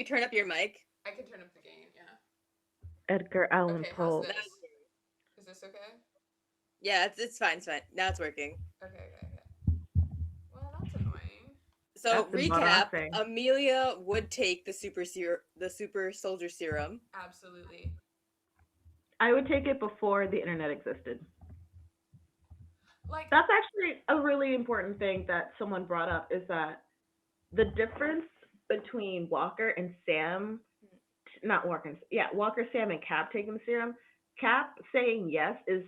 You turn up your mic. I can turn up the gain, yeah. Edgar Allan Okay, how's Poe. this? Is this okay? Yeah, it's fine. It's fine. Now it's working. Okay. Well, that's annoying. So That's recap: embarrassing. Amelia would take the super soldier serum. Absolutely. I would take it before the internet existed. Like, That's actually a really important thing that someone brought up is that the difference between Walker and Sam, not Walker, yeah, Walker, Sam, and Cap taking the serum, Cap saying yes is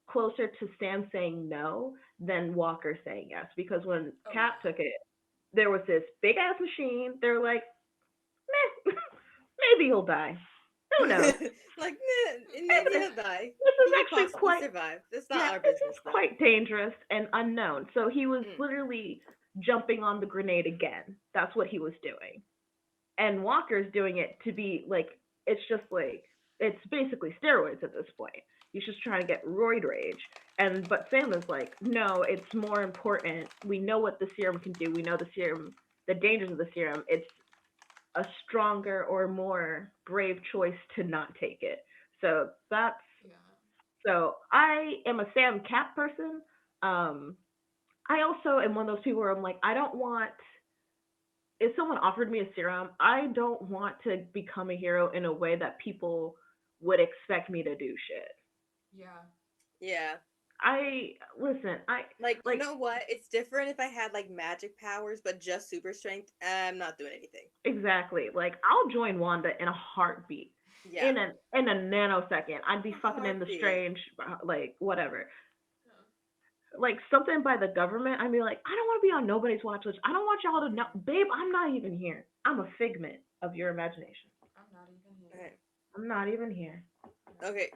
closer to Sam saying no than Walker saying yes. Because when oh Cap yeah. took it, there was this big ass machine. They're like, meh, maybe he'll die. Who knows? Like, Maybe maybe he'll die. this He is could actually possibly quite, survive. That's not yeah, our this business, is though. quite dangerous and unknown. So he was Mm. literally jumping on the grenade again. That's what he was doing. And Walker's doing it to be like, it's just like, it's basically steroids at this point. He's just trying to get roid rage. And, but Sam is like, no, it's more important. We know what the serum can do. We know the serum, the dangers of the serum. It's a stronger or more brave choice to not take it. So that's Yeah. so I am a Sam Cap person. Um, I also am one of those people where I'm like, I don't want if someone offered me a serum, I don't want to become a hero in a way that people would expect me to do shit. Yeah. Yeah. I listen, I Like, you like know what? It's different if I had like magic powers, but just super strength. I'm not doing anything. exactly. Like I'll join Wanda in a heartbeat. Yeah. In a nanosecond. I'd be A fucking in the heartbeat. strange like whatever. Yeah. Like something by the government, I'd be like, I don't want to be on nobody's watch list. I don't want y'all to know, babe. I'm not even here. I'm a figment of your imagination. I'm not even here. Okay. I'm not even here. Yeah. Okay.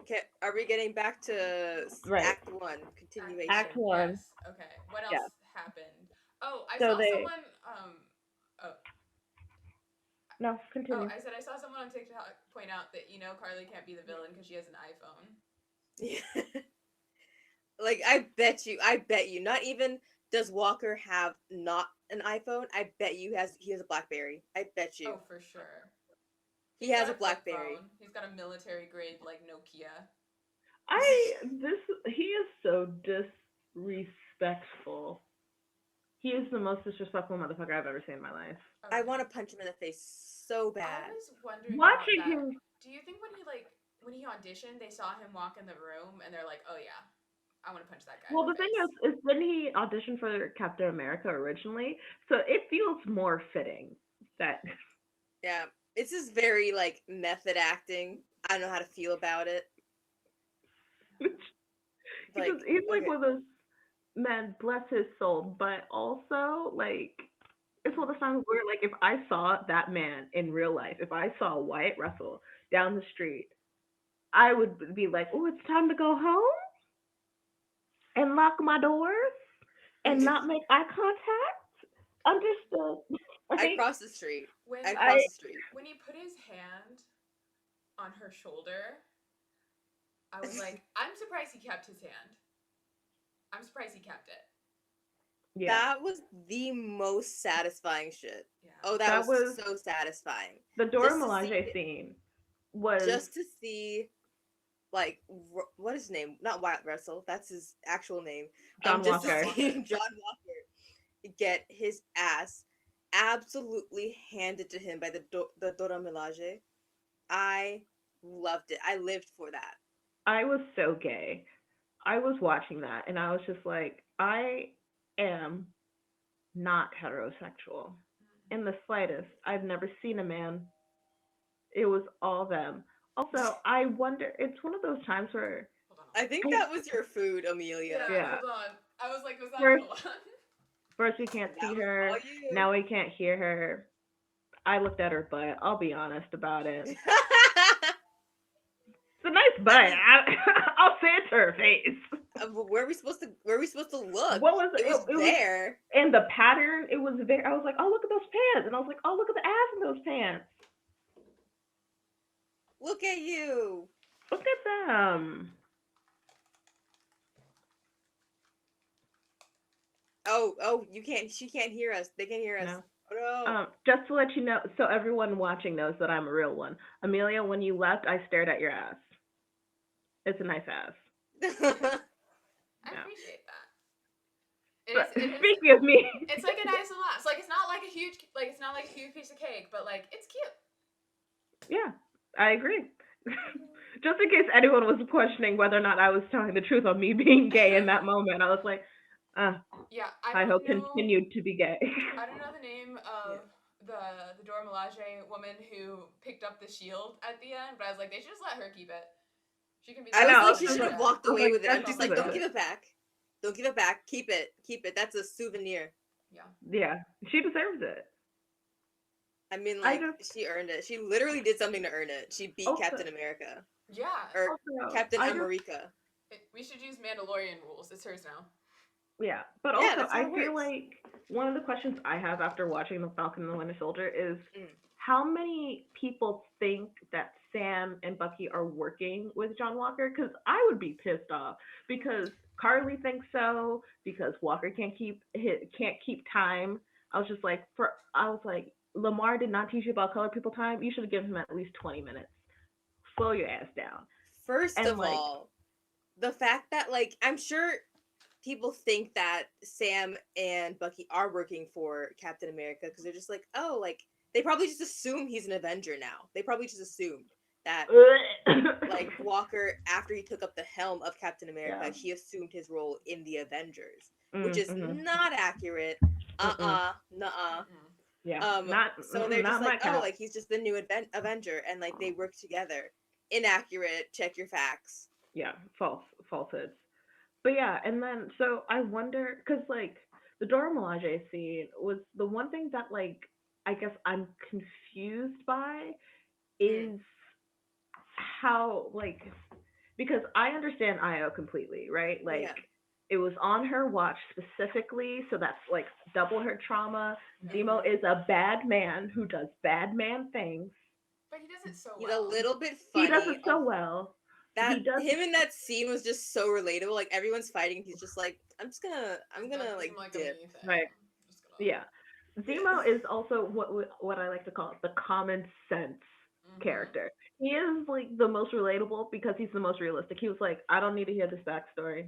Are we getting back to Right. Act One Act Act continuation? one. one. Yes. Okay. What Yeah. else happened? Oh, I So saw they someone. Oh. no Oh, continue. I said I saw someone on TikTok point out that Carly can't be the villain because she has an iPhone. Yeah. Like, I bet you, not even does Walker have not an iPhone. I bet you he has a BlackBerry. I bet you Oh, for sure. he He's has got a a flip BlackBerry. phone. He's got a military grade like Nokia. I this he is so disrespectful. He is the most disrespectful motherfucker I've ever seen in my life. Oh I want yeah. to punch him in the face so I bad. was wondering about Watching that. him. Do you think when he auditioned, they saw him walk in the room and they're like, "Oh yeah, I want to punch that guy in Well, the the thing face." is didn't he audition for Captain America originally? So it feels more fitting that Yeah, it's just very like method acting. I don't know how to feel about it. because Like, he's like okay, one of those men, bless his soul, but also like it's one of those times where like if I saw that man in real life, if I saw Wyatt Russell down the street, I would be like, "Oh, it's time to go home and lock my doors and not make eye contact." Understood. I Like cross the street. When I I cross the street. when he put his hand on her shoulder, I was like, "I'm surprised he kept his hand. I'm surprised he kept it." yeah, That was the most satisfying shit. Yeah. Oh, that that was was so satisfying. the Dora Just to see, Milaje scene was just to see, like, what is his name? Not Wyatt Russell. That's his actual name. John Just to John Walker. see Walker. John Walker get his ass absolutely handed to him by the Dora Milaje. I loved it. I lived for that. I was so gay. I was watching that and I was just like, I am not heterosexual in the slightest. I've never seen a man. It was all them. Also, I wonder, it's one of those times where, Hold on, hold I on. think I, that was your food, Amelia. Yeah, yeah, hold on. I was like, was that? first, Hold on. first we can't That see was all her. you. Now we can't hear her. I looked at her butt. I'll be honest about it. It's a nice butt. I mean, I'll say it to her face. where are we supposed to? Where are we supposed to look? What was it? It was It was there. in the pattern. It was very. I was like, oh look at those pants, and I was like, oh look at the ass in those pants. Look at you. Look at them. Oh, you can't. She can't hear us. They can hear us. No. Oh Just to let you know, so everyone watching knows that I'm a real one. Amelia, when you left, I stared at your ass. It's a nice ass. no. I Yeah. appreciate that. It is. But It is. speaking of me, It's like a nice amount. It's like it's not like a huge. Like it's not like a huge piece of cake, but like it's cute. yeah, I agree. Just in case anyone was questioning whether or not I was telling the truth on me being gay in that moment, I was like, uh, Yeah, I I don't hope know. continued to be gay. I don't know the name Yeah. of the Dora Milaje woman who picked up the shield at the end, but I was like, they should just let her keep it. She can be the I I was know. next I like, was she should just, have Alexandria. walked I was away like, with it. I'm that's just She's like, don't stupid. give good. it back. Don't give it back. Keep it. Keep it. That's a souvenir. Yeah. Yeah, she deserves it. I mean, I like, just she earned it. She literally did something to earn it. She beat also Captain America. Yeah. Or also Captain I just America. We should use Mandalorian rules. It's hers now. yeah, but Yeah, also that's how I it feel works. like one of the questions I have after watching The Falcon and the Winter Soldier is Mm. how many people think that Sam and Bucky are working with John Walker? Because I would be pissed off because Carly thinks so because Walker can't keep time. I was like Lamar did not teach you about color people time. You should have given him at least 20 minutes. Slow your ass down. First And of like all, the fact that, like, I'm sure people think that Sam and Bucky are working for Captain America because they're just like, oh, like, they probably just assume he's an Avenger now. They probably just assumed that, like, Walker, after he took up the helm of Captain America, yeah. he assumed his role in the Avengers, which is Mm-hmm. not accurate. Mm-mm. Nuh-uh. Mm-mm. Yeah. So they're just Not my like, oh, cap. like, he's just the new Avenger, and, like, they work together. Inaccurate. Check your facts. Yeah, falsehoods. But yeah, and then so I wonder because like the Dora Milaje scene was the one thing that like I guess I'm confused by Mm, is how like because I understand Io completely, right? Like yeah. it was on her watch specifically, so that's like double her trauma. Zemo Hmm. is a bad man who does bad man things. But he does it so He's a well. little bit He does funny. it so well. That He does him in that scene was just so relatable. Like, everyone's fighting, and he's just like, I'm It gonna doesn't seem like like a dip. me thing. right. I'm just gonna. Yeah. Zemo is also what I like to call the common sense Mm-hmm. character. He is like the most relatable because he's the most realistic. He was like, I don't need to hear this backstory.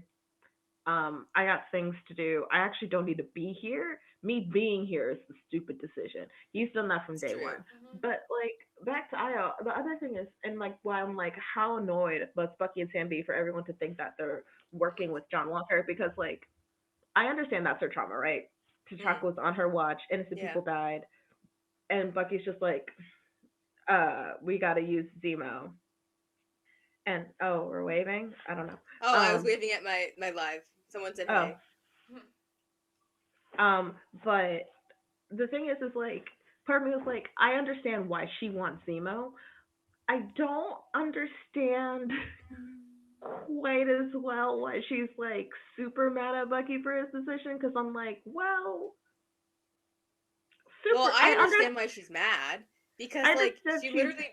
I got things to do. I actually don't need to be here. Me being here is the stupid decision. He's done that from It's day true. one. Mm-hmm. But like back to Io, the other thing is, and like why I'm like, how annoyed must Bucky and Sam be for everyone to think that they're working with John Walker because like I understand that's her trauma, right? T'Chaka Mm, was on her watch, innocent yeah. people died, and Bucky's just like, we gotta use Zemo. And oh, we're waving. I don't know. Oh, I was Um, waving at my live. Someone said oh, hey. but the thing is like, part of me was like, I understand why she wants Zemo. I don't understand quite as well why she's like super mad at Bucky for his decision because I'm like, well, Well, super. I understand why she's mad I because, like, understand she she's literally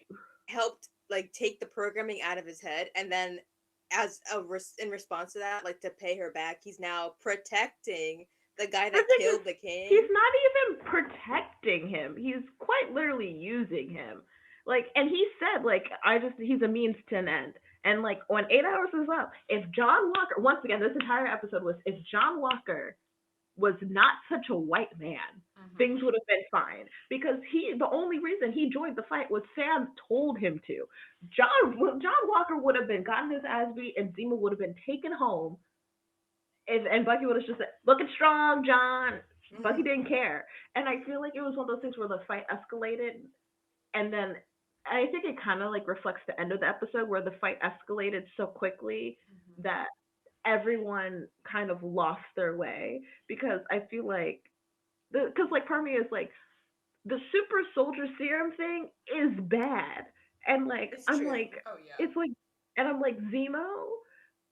helped, like, take the programming out of his head, and then in response to that, like, to pay her back, he's now protecting the guy the that thing is, killed the he's king. not even protecting him. He's quite literally using him. Like, and he said, like, he's a means to an end. And like, when 8 hours is up, if John Walker, once again, this entire episode was if John Walker was not such a white man, things Mm-hmm. would have been fine. Because the only reason he joined the fight was Sam told him to. John Walker would have been gotten his ass beat, and Zemo would have been taken home and Bucky would have just said, "Looking strong, John." Bucky Hmm. didn't care, and I feel like it was one of those things where the fight escalated, and then I think it kind of like reflects the end of the episode where the fight escalated so quickly Mm-hmm. that everyone kind of lost their way because I feel like because like part of me is like the super soldier serum thing is bad, and like It's I'm true. like Oh yeah. it's like and I'm like Zemo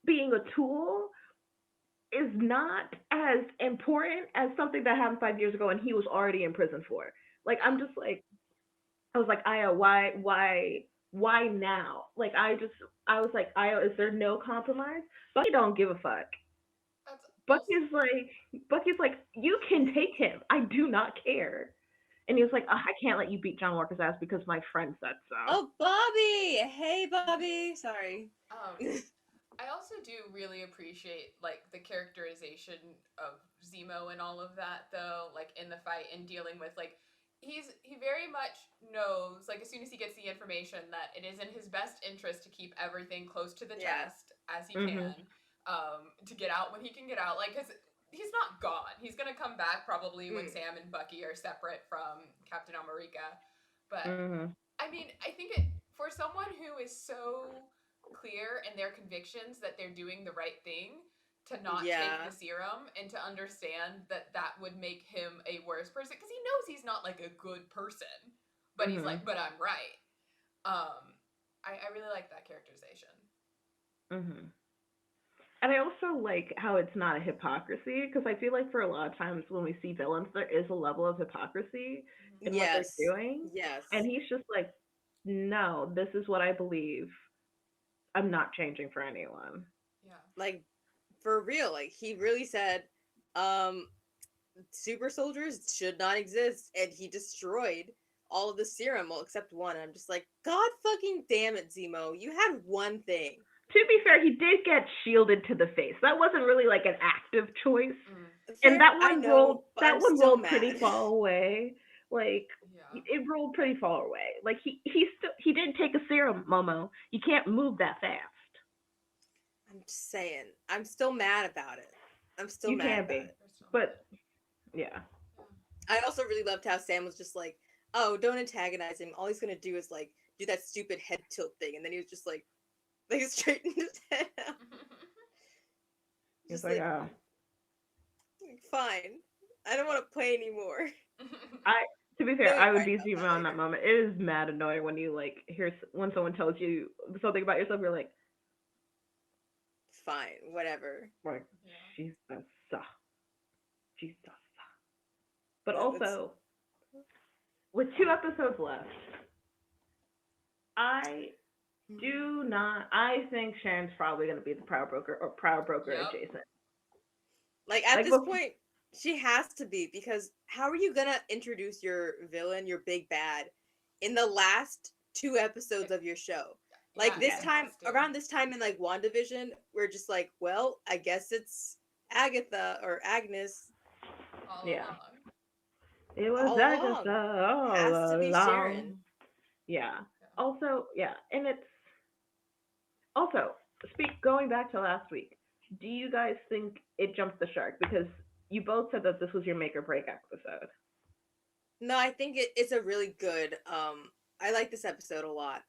being a tool is not as important as something that happened 5 years ago and he was already in prison for. Like I'm Yeah. just like I was like, Aya, why now? Like I was like, Aya, is there no compromise? Bucky don't give a fuck. That's also. Bucky's like you can take him. I do not care. And he was like, oh, I can't let you beat John Walker's ass because my friend said so. Oh, Bobby! Hey, Bobby. Sorry. I also do really appreciate like the characterization of Zemo and all of that though, like in the fight and dealing with like he very much knows like as soon as he gets the information that it is in his best interest to keep everything close to the chest as he can to get out when he can get out, like cuz he's not gone. He's going to come back probably when Sam and Bucky are separate from Captain America. But I mean, I think for someone who is so clear in their convictions that they're doing the right thing to not take the serum and to understand that that would make him a worse person because he knows he's not like a good person, but he's like, but I'm right. I really like that characterization. And I also like how it's not a hypocrisy because I feel like for a lot of times when we see villains, there is a level of hypocrisy in what they're doing. Yes. And he's just like, no, this is what I believe. I'm not changing for anyone. Yeah. Like, for real, like, he really said, super soldiers should not exist, and he destroyed all of the serum, well, except one. I'm just like, God fucking damn it, Zemo, you had one thing. To be fair, he did get shielded to the face. That wasn't really like an active choice. And that one rolled pretty far away. Like it rolled pretty far away. Like he didn't take a serum, Momo. You can't move that fast. I'm just saying. I'm still mad about it. I'm still mad about it. But yeah. I also really loved how Sam was just like, oh, don't antagonize him. All he's gonna do is like do that stupid head tilt thing, and then he was just like straightened his head out. Just like, oh. Fine. I don't want to play anymore. To be fair, I would be Zemo in that moment. It is mad annoying when you like when someone tells you something about yourself, you're like, fine, whatever. Like, Jesus. But also, with 2 episodes left, I think Sharon's probably going to be the Proud Broker adjacent. Like, at this point, she has to be, because how are you going to introduce your villain, your big bad, in the last 2 episodes of your show? Like, around this time in, like, WandaVision, we're just like, well, I guess it's Agatha or Agnes. All along. It was Agatha all along. Has to be Sharon. Yeah. Also, and it's... Also, going back to last week, do you guys think it jumped the shark? Because you both said that this was your make or break episode. No, I think it's a really good, I like this episode a lot.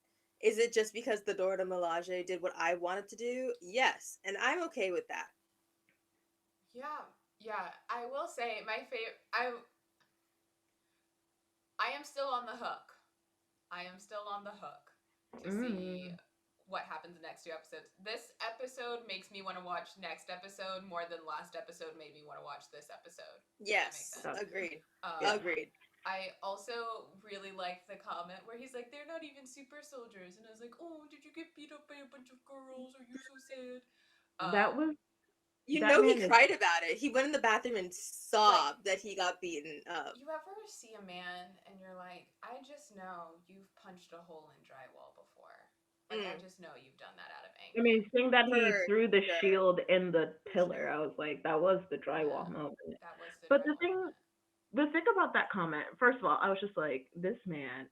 Is it just because the Dora Milaje did what I wanted to do? Yes, and I'm okay with that. Yeah. I will say my favorite. I am still on the hook. To see what happens in the next 2 episodes. This episode makes me want to watch next episode more than last episode made me want to watch this episode. Yes, agreed. Agreed. I also really liked the comment where he's like, they're not even super soldiers. And I was like, oh, did you get beat up by a bunch of girls? Are you so sad? He cried about it. He went in the bathroom and sobbed that he got beaten up. You ever see a man and you're like, I just know you've punched a hole in drywall before. Like, I just know you've done that out of anger. I mean, seeing that he threw the shield in the pillar, I was like, that was the drywall moment. That was the But the thing about that comment, first of all, I was just like, this man,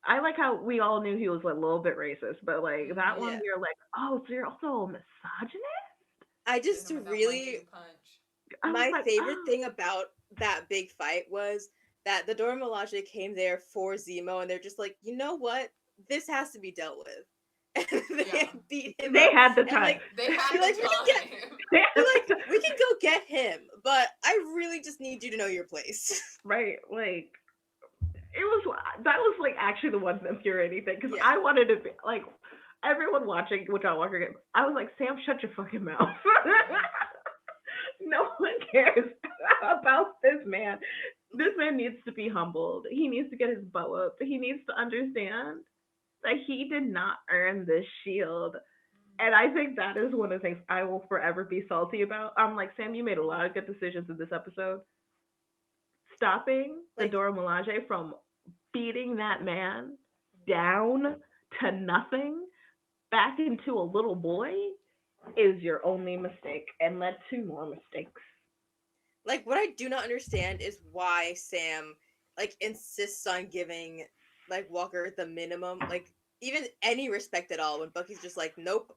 I like how we all knew he was a little bit racist, but like that one, you're like, oh, so you're also a misogynist? I just really, my favorite thing about that big fight was that the Dora Milaje came there for Zemo, and they're just like, you know what? This has to be dealt with. And they beat him. They had the time. They had the time. We can go get him, but I really just need you to know your place. Right, like that was like actually the one infuriating thing because I wanted to be like everyone watching John Walker. I was like, Sam, shut your fucking mouth. No one cares about this man. This man needs to be humbled. He needs to get his bow up. He needs to understand that he did not earn this shield. And I think that is one of the things I will forever be salty about. I'm like, Sam, you made a lot of good decisions in this episode. stopping the Like, Dora Milaje from beating that man down to nothing back into a little boy is your only mistake and led to more mistakes. like what I do not understand is why Sam like insists on giving like Walker the minimum, like even any respect at all when Bucky's just like, nope,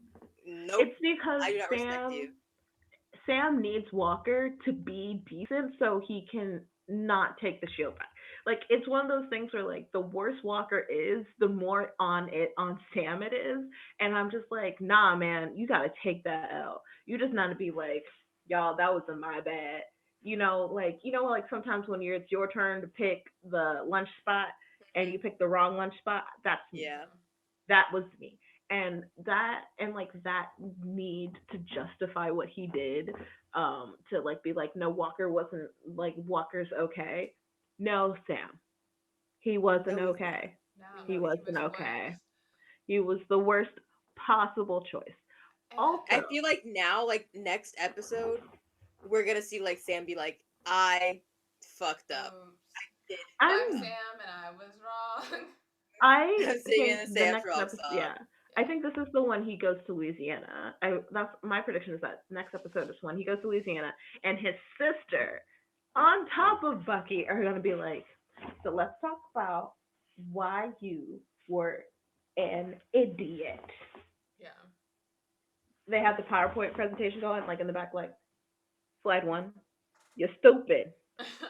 nope, It's because I do not respect you. Sam needs Walker to be decent so he can not take the shield back. Like it's one of those things where like the worse Walker is, the more on Sam it is, and I'm just like, nah, man, you gotta take that L. You just not to be like, y'all, that wasn't my bad. Like sometimes when it's your turn to pick the lunch spot and you pick the wrong lunch spot, that's me. Yeah. That was me. And that need to justify what he did, to like be like, no, Walker wasn't, like, Walker's okay. No, Sam, he wasn't No, he's not. okay. No, He he wasn't was okay. worse. He was the worst possible choice. And I Also, feel like now, like next episode, we're gonna see like Sam be like, I fucked up. oops, Did I'm I'm Sam and I was wrong. I I'm singing think a the Sam next Frog episode, song. yeah, I think this is the one he goes to Louisiana. That's my prediction, is that next episode is when he goes to Louisiana, and his sister, on top of Bucky, are gonna be like, so let's talk about why you were an idiot. Yeah. They have the PowerPoint presentation going, like in the back, like slide one, you're stupid.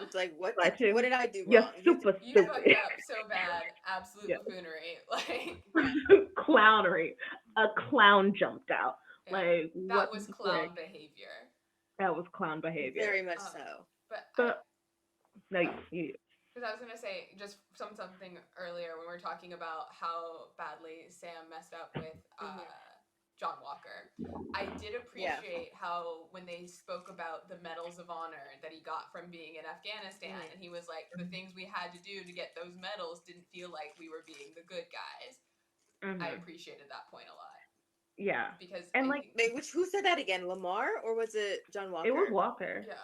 It's like, Slide what two, did I do you're wrong? super You stupid. fucked up so bad. Absolute Yeah. buffoonery. Like, Clownery. A clown jumped out. yeah, Like, that what was the clown frick? behavior. That was clown behavior. Very much Um, so. but But no, because I was gonna say just something earlier when we were talking about how badly Sam messed up with John Walker. I did Yeah. appreciate how when they spoke about the medals of honor that he got from being in Afghanistan, and he was like, the things we had to do to get those medals didn't feel like we were being the good guys. I mm-hmm. appreciated that point a lot Yeah. because And I like, think, Wait, who said that again? Lamar or was it John it was Walker? Walker. yeah,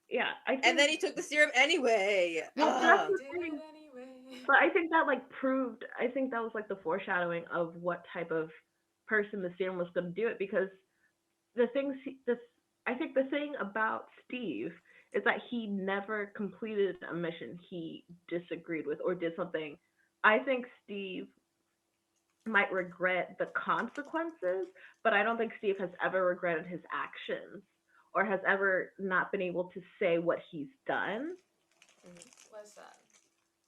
Yeah, I think. And then he took the serum anyway. Well, that's he the did thing. it anyway. But I think that like proved. I think that was like the foreshadowing of what type of person the serum was going to do it, because the things I think the thing about Steve is that he never completed a mission he disagreed with or did something. I think Steve might regret the consequences, but I don't think Steve has ever regretted his actions or has ever not been able to say what he's done. Listen,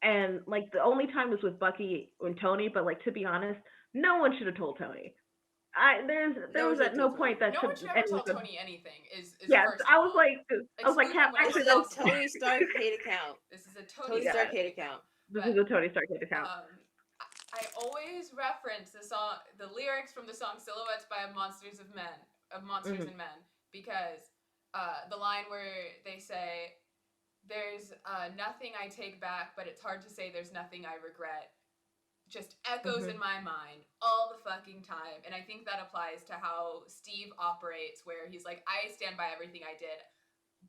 And like the only time was with Bucky and Tony, but like to be honest, no one should have told Tony. There No one was should have at no told point Tony. that no one should should ever anyone tell should. Tony anything. Is Yes, first of I was all. like, Cap, Excluding when This it actually, is a that's involves Tony him. Stark hate account. This is a Tony Tony Yeah. Stark Stark hate hate account. account. This But is a Tony Stark hate account. I always reference the song, the lyrics from the song "Silhouettes" by Monsters Mhm. and Men, because the line where they say, "There's nothing I take back, but it's hard to say there's nothing I regret," just echoes in Mhm. my mind all the fucking time. And I think that applies to how Steve operates, where he's like, I stand by everything I did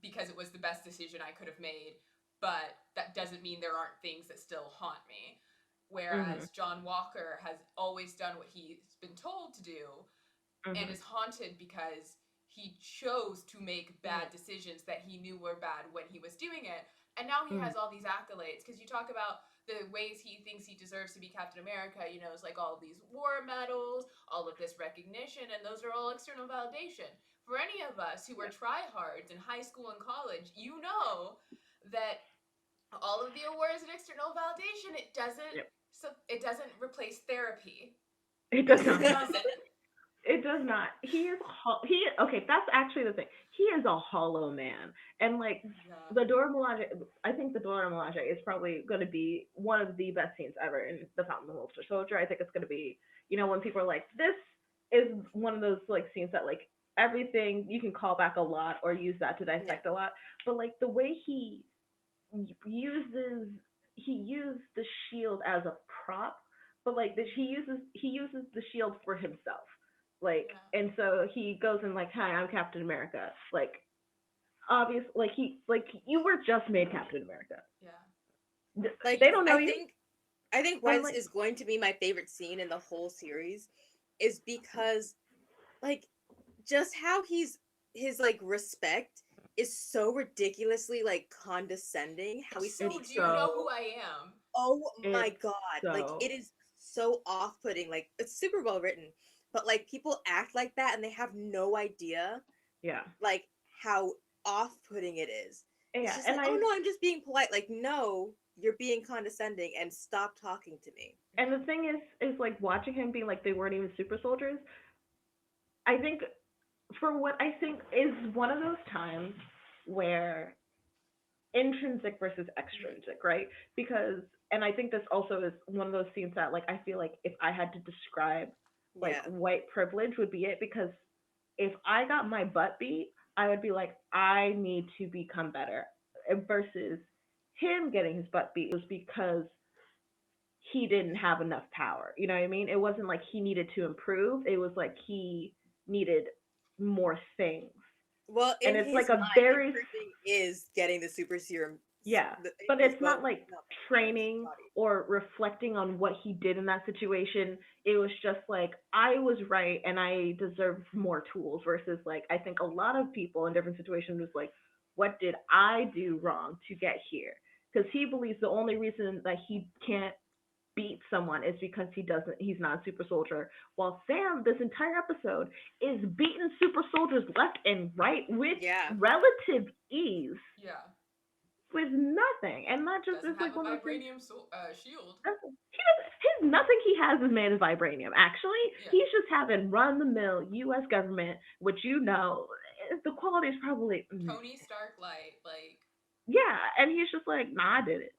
because it was the best decision I could have made, but that doesn't mean there aren't things that still haunt me. Mhm. Whereas John Walker has always done what he's been told to do and Mhm. is haunted because he chose to make bad decisions that he knew were bad when he was doing it. And now he Mhm. has all these accolades, because you talk about the ways he thinks he deserves to be Captain America, it's like all these war medals, all of this recognition, and those are all external validation. For any of us who were tryhards in high school and college, you know that all of the awards and external validation, Yep. it doesn't replace therapy. It It does just not. doesn't. It does not. He okay. That's actually the thing. He is a hollow man, and like Yeah. the Dora Milaje. I think the Dora Milaje is probably going to be one of the best scenes ever in the Falcon and the Winter Soldier. I think it's going to be, when people are like, this is one of those like scenes that like everything you can call back a lot or use that to dissect a lot, but like the way uses he used the shield as a prop, but like he uses the shield for himself, like, Yeah. and so he goes and like, hi, I'm Captain America, like, obvious, you were just made Captain America. Yeah. Like They don't know I you, think why and this like is going to be my favorite scene in the whole series is because like just how his like respect is so ridiculously like condescending how he So, it's speaks do to you know so who people. I am? Oh my it's god, like so it is so off-putting. Like it's super well written, but like people act like that and they have no idea yeah. like how off-putting it is. It's Yeah, just and like, oh no, I'm just being polite. Like, no, you're being condescending and stop talking to me. the thing is like watching him being like they weren't even super soldiers. I think for what I think is one of those times where intrinsic versus extrinsic, right? Because and I think this also is one of those scenes that like I feel like if I had to describe like Yeah. white privilege would be it because if I got my butt beat, I would be like I need to become better versus him getting his butt beat was because he didn't have enough power. You know what I mean? It wasn't like he needed to improve. It was like he needed more things. Well, And in it's his like a mind, very improving is getting the super serum yeah, but in his it's bone, not like not in his training body. or reflecting on what he did in that situation. It was just like I was right and I deserve more tools versus like I think a lot of people in different situations was like what did I do wrong to get here? Because he believes the only reason that he can't beat someone is because he's not a super soldier. While Sam, this entire episode, is beating super soldiers left and right with Yeah. relative ease, Yeah. with nothing, and not just Doesn't it's have like a one of those things. vibranium shield. His nothing he has is made of vibranium. Actually, Yeah. he's just having run the mill U.S. government, which the quality is probably Tony Stark light, like yeah, and he's just like, nah, I did it.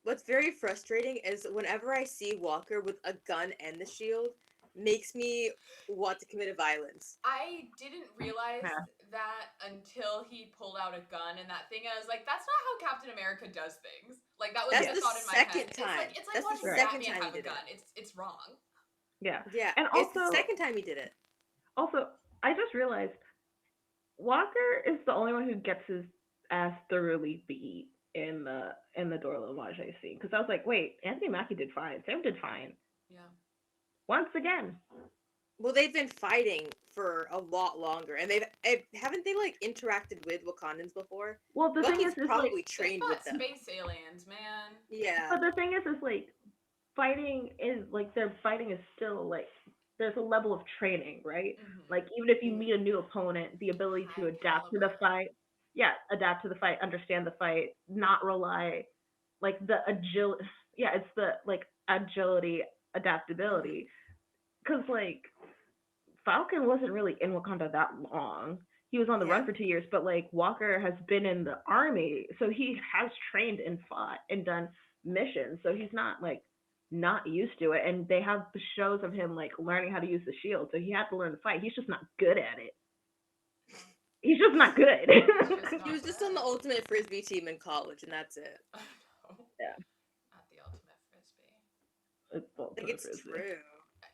What's very frustrating is whenever I see Walker with a gun and the shield, makes me want to commit a violence. I didn't realize Yeah. that until he pulled out a gun and that thing. And I was like, that's not how Captain America does things. Like that was That's like a the thought in my head. second time. It's like That's the watching Right. second Batman time he have a did gun. it. It's wrong. Yeah, Yeah, and it's the second also time he did it. I just realized Walker is the only one who gets his ass thoroughly beat in the Dora Milaje scene because I was like, wait, Anthony Mackie did fine, Sam did fine Yeah. once again. Well, they've been fighting for a lot longer, and haven't they like interacted with Wakandans before? Well, the thing Bucky's is like, probably They trained fought with them. space aliens, man. Yeah, but the thing is like fighting is like their fighting is still like there's a level of training, right? Mm-hmm. Like even if you Mhm. meet a new opponent, the ability to High adapt to the caliber. fight, yeah, adapt to the fight, understand the fight, not rely like the agility, yeah, it's the like agility, Mhm. adaptability. Because like Falcon wasn't really in Wakanda that long. He was on the run Yeah. for 2 years, but like Walker has been in the army, so he has trained and fought and done missions. So he's not like not used to it. And they have shows of him like learning how to use the shield. So he had to learn to fight. He's just not good at it. Yeah. He's just not good. He's just He not was just on the bad. ultimate frisbee team in college, and that's it. No, Yeah, not the ultimate frisbee. it's Like ultimate it's frisbee. true.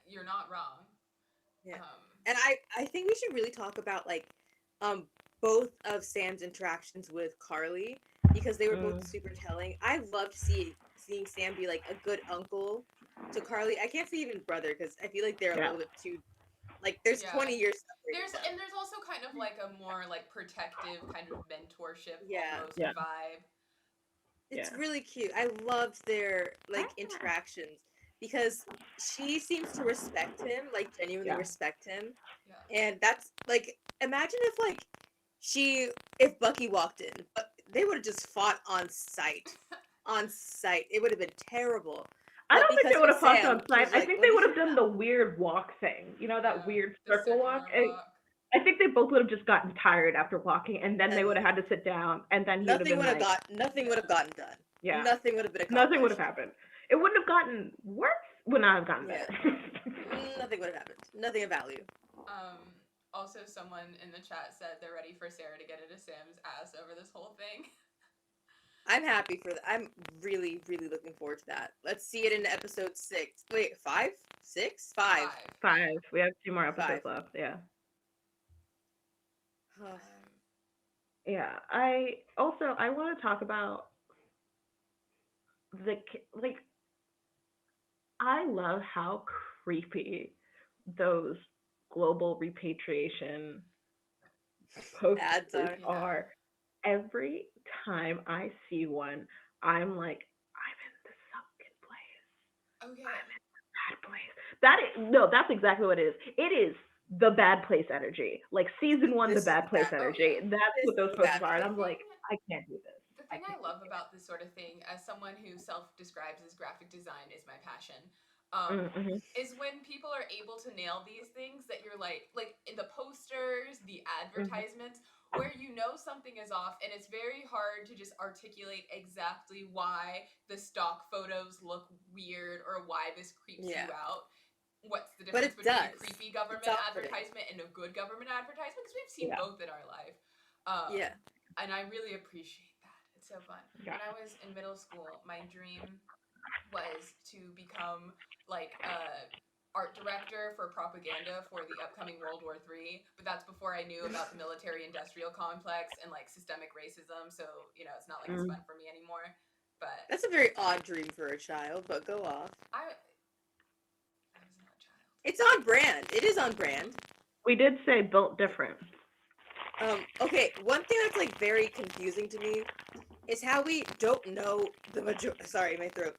You're not wrong. Yeah. Um, And I think we should really talk about like um both of Sam's interactions with Carly because they were both Mm, super telling. I loved seeing Sam be like a good uncle to Carly. I can't say even brother because I feel like they're a yeah, little bit too like there's yeah. 20 years separating them. There's also kind of like a more like protective kind of mentorship Yeah. almost yeah, vibe. It's yeah. really cute. I loved their like interactions because she seems to respect him, like genuinely Yeah. respect him. Yeah. And that's like imagine if like if Bucky walked in, but they would have just fought on sight. On sight. It would have been terrible. I But don't think because they would with have fought Sam, on she site. was I like, think let they me would show have done them. the weird walk thing. You know, that Yeah. weird The circle walk? circular walk. I think they both would have just gotten tired after walking, and then they would And have had to sit down, and then he would have nothing been would have like, nothing would Yeah. have gotten done. yeah, Nothing would have been nothing would have accomplished. happened. It wouldn't have gotten worse, would not have gotten Yeah. better. Nothing would have happened. Nothing of value. Um, Also, someone in the chat said they're ready for Sarah to get into Sam's ass over this whole thing. I'm happy for that. I'm really, really looking forward to that. Let's see it in episode 6. Wait, 5? 6? 5. 5. We have 2 more episodes Five. left. Yeah. Um, Yeah, I want to talk about like I love how creepy those global repatriation Ads posters are. Yeah. are. Every time I see one, I'm like, I'm in the sunken place. Okay. I'm in the bad place. That is no, that's exactly what it is. It is the bad place energy. Like season one, the This is the bad place bad. Oh energy. yeah. That's This what is those the posters bad are. And The place. I'm thing like, I can't do this. the I thing I can't do love this. about this sort of thing, as someone who self-describes as graphic design is my passion, Mm-hmm. is when people are able to nail these things that you're like in the posters, the Mm-hmm. advertisements, where you know something is off, and it's very hard to just articulate exactly why the stock photos look weird or why this creeps you Yeah, out. What's the but difference it between a does. creepy It's government off-putting. advertisement and a good government advertisement? Because we've seen Yeah. both in our life. Um, Yeah. and I really appreciate that. It's so fun. Yeah. When I was in middle school, my dream was to become like a art director for propaganda for the upcoming World War III, but that's before I knew about the military industrial complex and like systemic racism, so it's not like it's Mm. fun for me anymore. But That's a very odd dream for a child, but go off. I was not a child. It's on brand. It is on brand. We did say built different. Okay, one thing that's like very confusing to me is how we don't know the major. Sorry, my throat.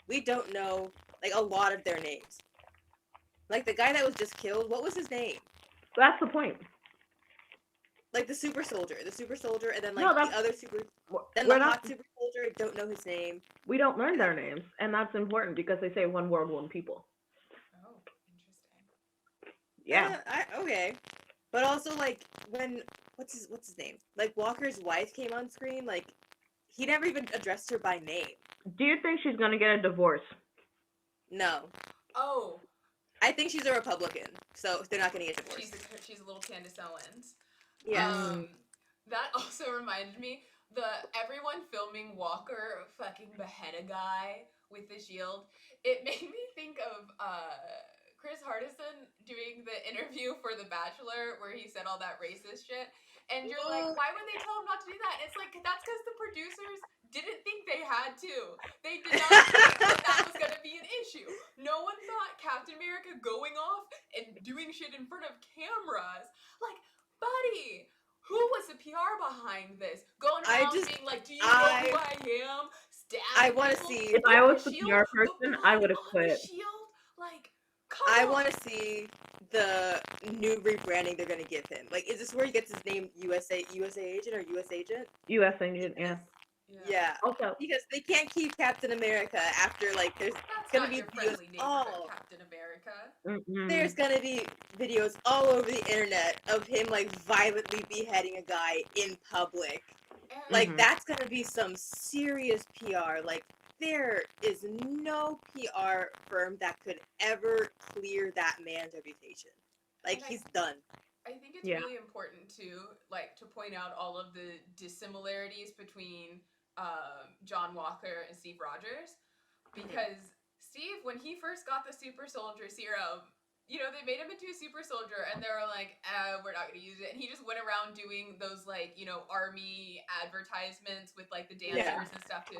We don't know like a lot of their names. Like the guy that was just killed, what was his name? That's the point. Like the super soldier, and then No, like the other super, then the we're not. hot super soldier. I don't know his name. We don't learn their names, and that's important because they say one world, one people. Oh, interesting. Yeah. Okay, but also like when what's his name? Like Walker's wife came on screen, like he never even addressed her by name. Do you think she's gonna get a divorce? No, Oh, I think she's a Republican, so they're not gonna get she's divorced. she's a little Candace Owens. Yes. Mm. Um, that also reminds me the everyone filming Walker fucking behead a guy with the shield. It made me think of Chris Hardison doing the interview for The Bachelor where he said all that racist shit. And you're like, Well, why would they tell him not to do that? It's like that's because the producers didn't think they had to. They did not think that was gonna be an issue. No one thought Captain America going off and doing shit in front of cameras. Like, buddy, who was the PR behind this? Going I around just being like, "Do you know who I I am?" I Stabbing want to people see If with I the was the shield, PR the person, I blood would have on the quit. shield. Like, I come want on. to see the new rebranding they're gonna give him. Like, is this where he gets his name USA agent or US agent? U.S. agent, yeah. Yeah, Also, because they can't keep Captain America after like there's That's gonna not be your videos friendly neighborhood, all Captain America. there's gonna be videos all over the internet of him like violently beheading a guy in public. And Like Mhm. that's gonna be some serious PR. Like there is no PR firm that could ever clear that man's reputation. Like And he's done. I think it's Yeah. really important to point out all of the dissimilarities between John Walker and Steve Rogers, because Steve, when he first got the super soldier serum, they made him into a super soldier, and they were like, we're not gonna use it, and he just went around doing those like army advertisements with like the dancers Yeah. and stuff to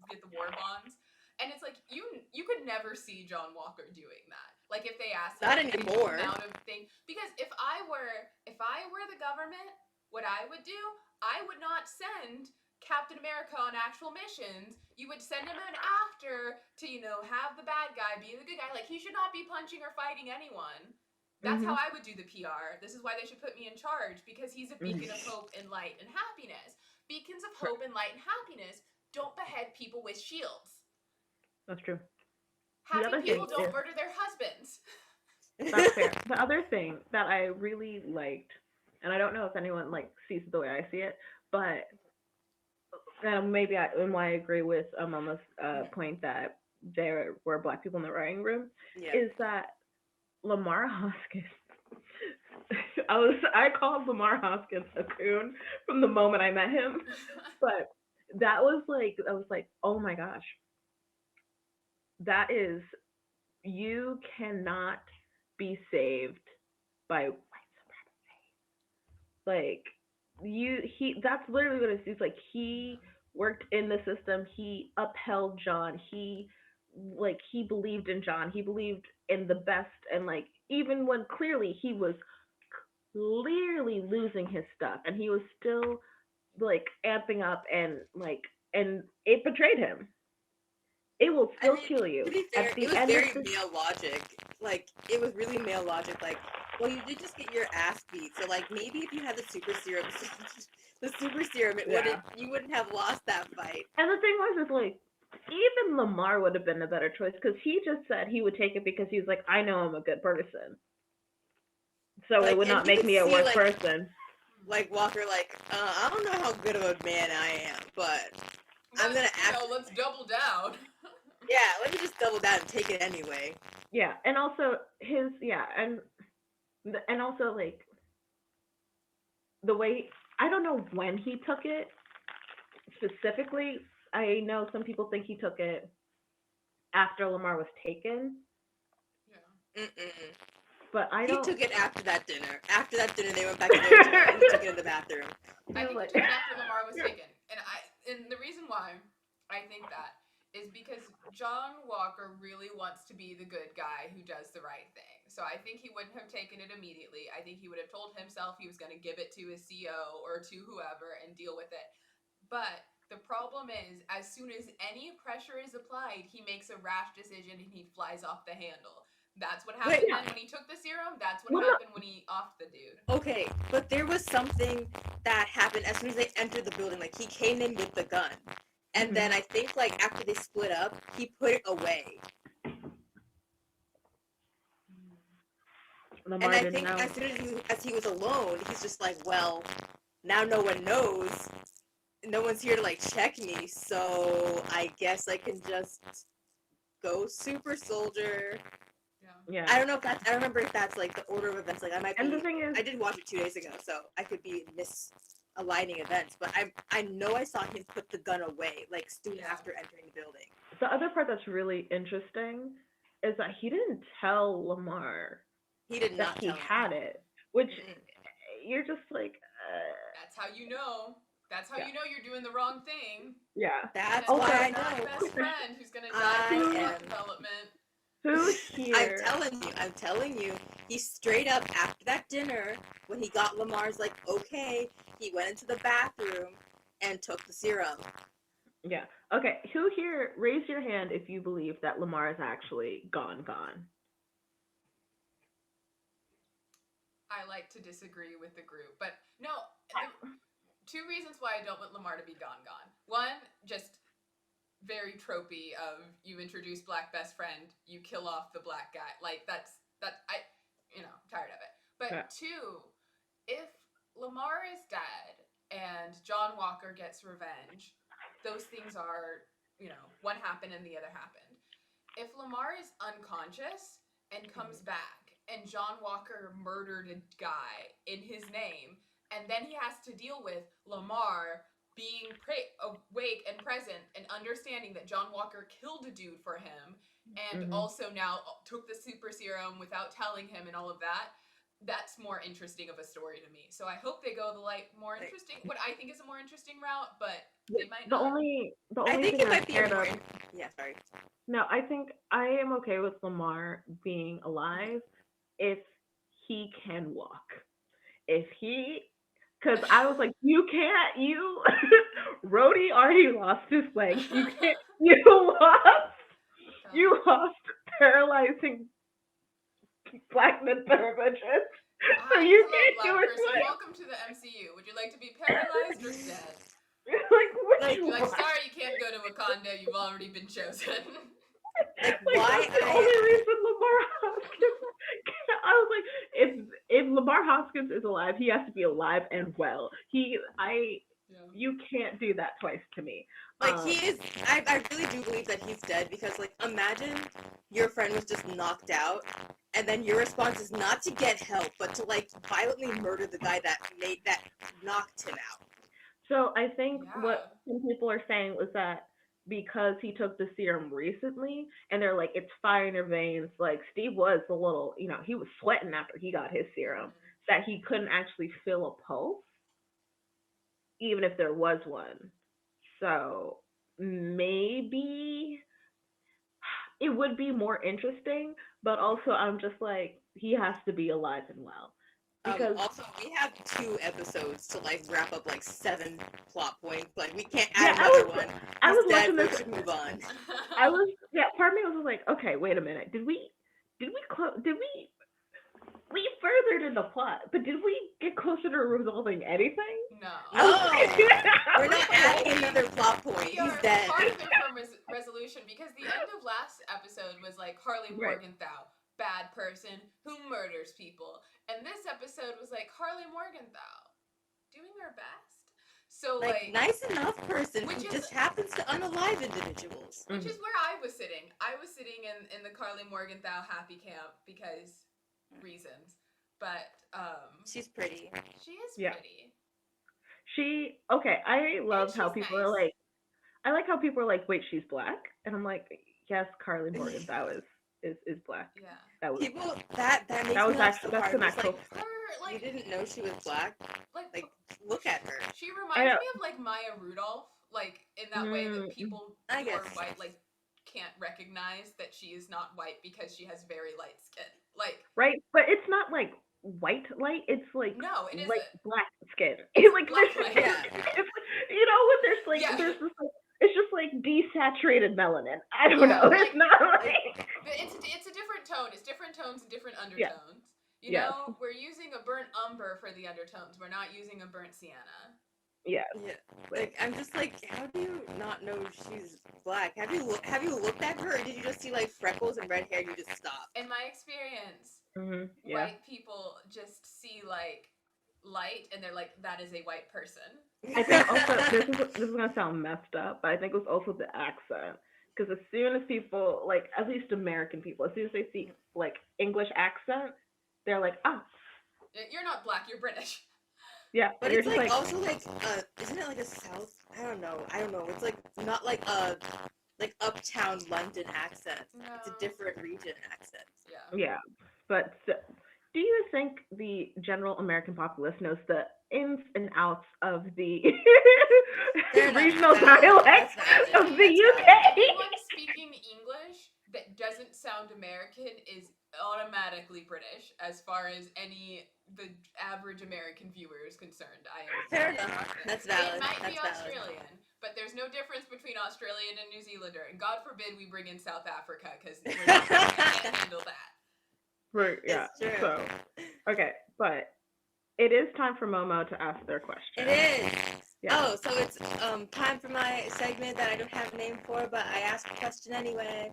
get the war bonds. And it's like you could never see John Walker doing that. Like if they asked him Not like the anymore. amount of thing, because if I were the government, what I would do, I would not send Captain America on actual missions. You would send him in after to have the bad guy be the good guy. Like he should not be punching or fighting anyone. That's how Mhm. I would do the PR. This is why they should put me in charge, because he's a beacon of hope and light and happiness. Beacons of hope and light and happiness don't behead people with shields. That's true. The Happy other thing people don't is murder their husbands. that's fair. The other thing that I really liked, and I don't know if anyone like sees it the way I see it, but maybe and why I agree with Mama's point that there were black people in the writing room Yeah. is that Lamar Hoskins. I called Lamar Hoskins a coon from the moment I met him, but I was like, oh my gosh, that is you cannot be saved by white supremacy. Like that's literally what it is. Like he worked in the system. He upheld John. He believed in John. He believed in the best, and like even when clearly he was clearly losing his stuff, and he was still like amping up, and it betrayed him. It will I still mean, kill you to be at fair, the it was end of very the. male logic. Like, it was really male logic. Like, well, you did just get your ass beat, so like maybe if you had the super serum, Yeah. you wouldn't have lost that fight. And the thing was, is like, even Lamar would have been a better choice because he just said he would take it because he was like, I know I'm a good person, so it Like, would and not you make could me a see worse person. like Walker, like, I don't know how good of a man I am, but I'm gonna act. Let's double down. Yeah, let me just double down and take it anyway. Yeah, and also and also like the way I don't know when he took it specifically. I know some people think he took it after Lamar was taken, Yeah. Mm-mm. but I He don't. took it after that dinner. After that dinner, they went back to their hotel and he took it in the bathroom. I think Like, he took it after Lamar was taken, and the reason why I think that is because John Walker really wants to be the good guy who does the right thing. So I think he wouldn't have taken it immediately. I think he would have told himself he was going to give it to his CO or to whoever and deal with it. But the problem is, as soon as any pressure is applied, he makes a rash decision and he flies off the handle. That's what Wait, happened then when he took the serum. That's what well, no, happened when he offed the dude. okay, but there was something that happened as soon as they entered the building. Like, he came in with the gun. And then I think, like, after they split up, he put it away. Lamar And I didn't think know. as soon as he was alone, he's just like, well, now no one knows. No one's here to, like, check me, so I guess I can just go super soldier. Yeah. I don't know if that's, I don't remember if that's, like, the order of events. Like, I might be, And the thing is, I did watch it 2 days ago, so I could be misaligning events, but I know I saw him put the gun away, like, soon after entering the building. the other part that's really interesting is that he didn't tell Lamar He did that not he tell him. had it, which Mm-mm. you're just like, That's how you know. That's how Yeah. you know you're doing the wrong thing. yeah. That's And Also- why I not know. best friend who's gonna die I from am- plot development. Who I'm here? telling you, he straight up after that dinner, when he got Lamar's like, okay, he went into the bathroom and took the serum. Yeah. Okay. Who here? Raise your hand if you believe that Lamar is actually gone. I like to disagree with the group, but no. Two reasons why I don't want Lamar to be gone. One, just very tropey of you introduce black best friend, you kill off the black guy. Like that I tired of it. But Yeah. two, if Lamar is dead and John Walker gets revenge, those things are, one happened and the other happened. If Lamar is unconscious and comes back and John Walker murdered a guy in his name, and then he has to deal with Lamar being awake and present and understanding that John Walker killed a dude for him and also now took the super serum without telling him and all of that, that's more interesting of a story to me. So I hope they go the more interesting, what I think is a more interesting route, but they might The not. only I think thing it I'm might be a scared more. of. Yeah, sorry. No, I think I am okay with Lamar being alive if he can walk. If he, because I was like, Rhodey already lost his legs. You can't, you lost paralyzing black men therapist. So you Hello, can't do black it. person. Welcome to the MCU. Would you like to be paralyzed or dead? Which You're like, one? sorry, you can't go to Wakanda. You've already been chosen. Like, Like, why that's the only reason Lamar Hoskins. I was like, if Lamar Hoskins is alive, he has to be alive and well. You can't do that twice to me. Like, he is. I really do believe that he's dead because, like, imagine your friend was just knocked out, and then your response is not to get help, but to, like, violently murder the guy that knocked him out. So I think what some people are saying was that because he took the serum recently, and they're like, it's fire in your veins. Like, Steve was a little, he was sweating after he got his serum, that he couldn't actually feel a pulse. even if there was one. So maybe it would be more interesting, but also I'm just like, he has to be alive and well. Because Also, we have 2 episodes to like wrap up like 7 plot points. Like, we can't yeah, add another one. I He's was dead, watching but we this. should move on. Part of me was like, okay, wait a minute. Did we furthered in the plot, but did we get closer to resolving anything? No. No, we're I was not like, adding another plot point. We He's are dead. farther from resolution because the end of last episode was like Harley Right. Morgenthau, bad person who murders people, and this episode was like Harley Morgenthau doing her best. So Like, like nice enough person Which who is- just happens to unalive individuals. which is where I was sitting. I was sitting in the Carly Morgenthau happy camp because reasons. But She's pretty. she is Yeah. pretty. I love how she's people nice. are like, I like how people are like, wait, she's black, and I'm like, yes, Carly Morgenthau is black. Yeah. That was People that makes that was me laugh actually so that's hard. an Just actual. like, Her you like didn't know she was black. Like, look at her. she reminds me of like Maya Rudolph, like in that way that people I who are guess. white like can't recognize that she is not white because she has very light skin. Like Right, but it's not like white light. It's like no, it like isn't. black skin. It's like black there's, light. Yeah. it's, you know when there's like Yeah. there's this like it's just like desaturated melanin. I don't Yeah, know. like- It's not like But it's a different tone. It's different tones and different Yeah. undertones. You Yes. know, we're using a burnt umber for the undertones. We're not using a burnt sienna. yeah. Yeah. Like, I'm just like, how do you not know she's black? Have you looked at her, or did you just see like freckles and red hair and you just stopped? In my experience, Yeah. white people just see like light and they're like, that is a white person. I think also this is gonna sound messed up, but I think it was also the accent. Because as soon as people like, at least American people, as soon as they see like English accent, they're like, ah, You're not black, you're British. yeah. But You're it's just like also like isn't it like a South? I don't know. It's like not like a like uptown London accent. It's a No. different region accent. Yeah. yeah. But do you think the general American populace knows the ins and outs of the Fair enough. regional That's valid. dialects That's valid. of the That's UK? valid. Anyone speaking English that doesn't sound American is automatically British as far as the average American viewer is concerned. I am Fair enough. That's valid. It might That's be valid. Australian, but there's no difference between Australian and New Zealander. And God forbid we bring in South Africa because we can't handle that. Right, yeah. It's true. So, okay, but it is time for Momo to ask their question. It is. Yeah. Oh, so it's time for my segment that I don't have a name for, but I ask a question anyway.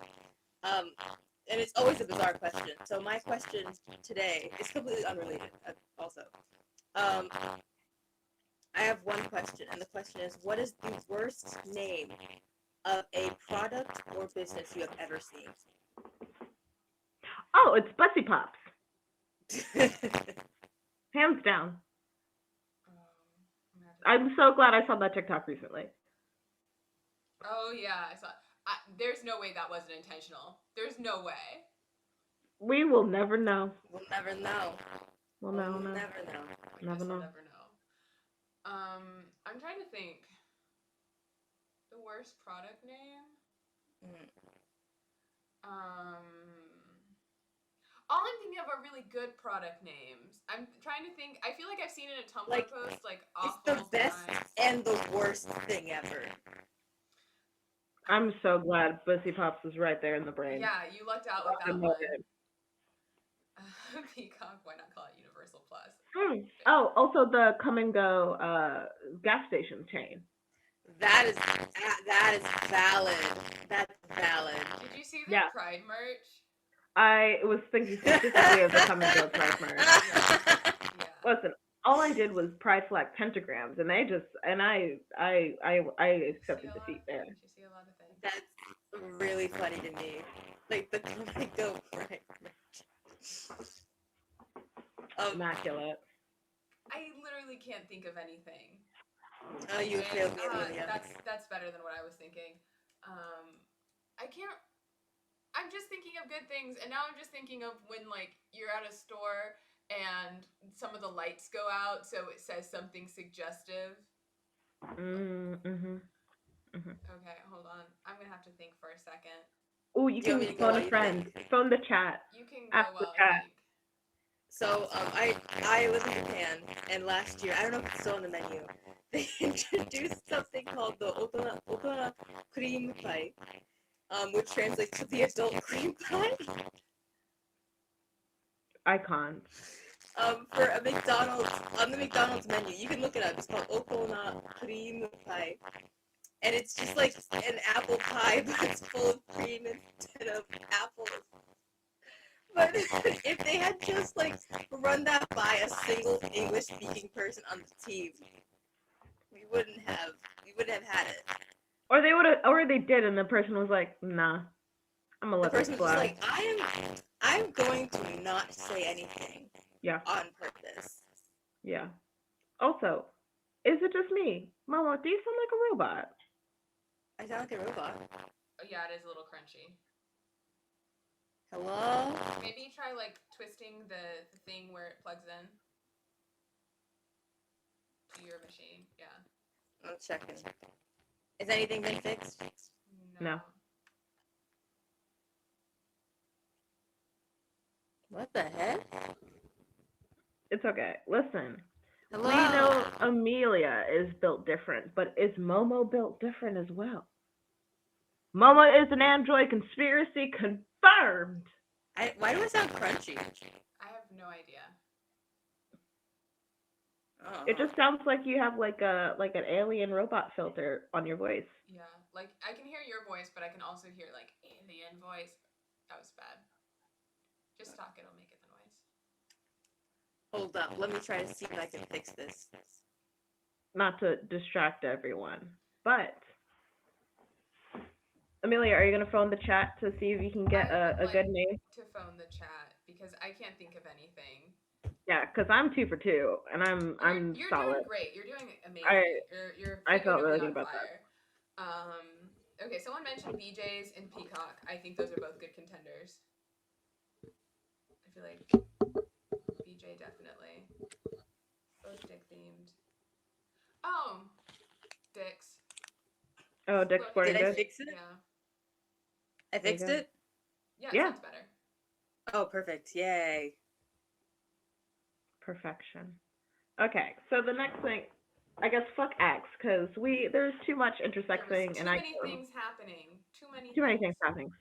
And it's always a bizarre question. So my question today is completely unrelated. Also, I have one question, and the question is: what is the worst name of a product or business you have ever seen? Oh, it's Bussy Pops. Hands down. I'm so glad I saw that TikTok recently. Oh yeah, I saw. There's no way that wasn't intentional. There's no way. We will never know. We'll never know. We'll We'll never know. never know. I Never guess we'll know. never know. I'm trying to think. The worst product name. All I'm thinking of are really good product names. I'm trying to think. I feel like I've seen it in a Tumblr Like, post, like It's awful the best times. and the worst thing ever. I'm so glad Bussy Pops was right there in the brain. Yeah, you lucked out with I that know one. it. Peacock, why not call it Universal Plus? Oh, also the Come and Go gas station chain. That is valid. That's valid. Did you see the Yeah. Pride merch? I was thinking specifically of the Come and Go Pride merch. Yeah. Listen, all I did was Pride flag pentagrams, and I accepted defeat there. You see a lot of things. That's really funny to me. Like the Come and Go right. Immaculate. I literally can't think of anything. Oh, you failed me, Amelia. That's better than what I was thinking. I'm just thinking of good things, and now I'm just thinking of when like you're at a store and some of the lights go out, so it says something suggestive. Mm-hmm. Okay, hold on. I'm gonna have to think for a second. Oh, you Do you want can me to go phone while a you friend. think? Phone the chat. You can Ask go the while I chat. think. So I live in Japan, and last year, I don't know if it's still on the menu, they introduced something called the Otona Cream Pie, which translates to the adult cream pie. Icons. For a McDonald's, on the McDonald's menu, you can look it up. It's called Otona Cream Pie, and it's just like an apple pie, but it's full of cream instead of apples. But if they had just like run that by a single English speaking person on the team, we wouldn't have had it. Or they would have, or they did, and the person was like, "Nah, I'm gonna The let this person was just slide." like, I'm going to not say anything Yeah, on purpose. yeah. Also, is it just me, Mama? Do you sound like a robot? I sound like a robot. Oh, yeah, it is a little crunchy. Hello? Maybe try like twisting the thing where it plugs in to your machine. Yeah. I'm checking. Has anything been fixed? No. What the heck? It's okay. Listen, Hello? we know Amelia is built different, but is Momo built different as well? Momo is an android. Conspiracy confirmed. Why do I sound crunchy? I have no idea. Oh. It just sounds like you have like an alien robot filter on your voice. Yeah, like I can hear your voice, but I can also hear like alien voice. That was bad. Just talk, it'll make it the noise. Hold up, let me try to see if I can fix this. Not to distract everyone, but Amelia, are you gonna phone the chat to see if you can get I would a good like name? to phone the chat because I can't think of anything. Yeah, because I'm 2 for 2, and I'm You're solid. doing great. You're doing amazing. I You're I felt figuratively really good on about that. fire. Okay, someone mentioned BJ's and Peacock. I think those are both good contenders. I feel like BJ definitely. Both dick themed. Oh, dicks. Oh, Dick's Well, Sporting Did I Goods. fix it? Yeah. I There you fixed go. it? Yeah, it Yeah. sounds better. Oh, perfect. Yay. Perfection. Okay, so the next thing, I guess fuck X, because there's too much There intersecting, was and too many things happening. Too many too many things. things happening.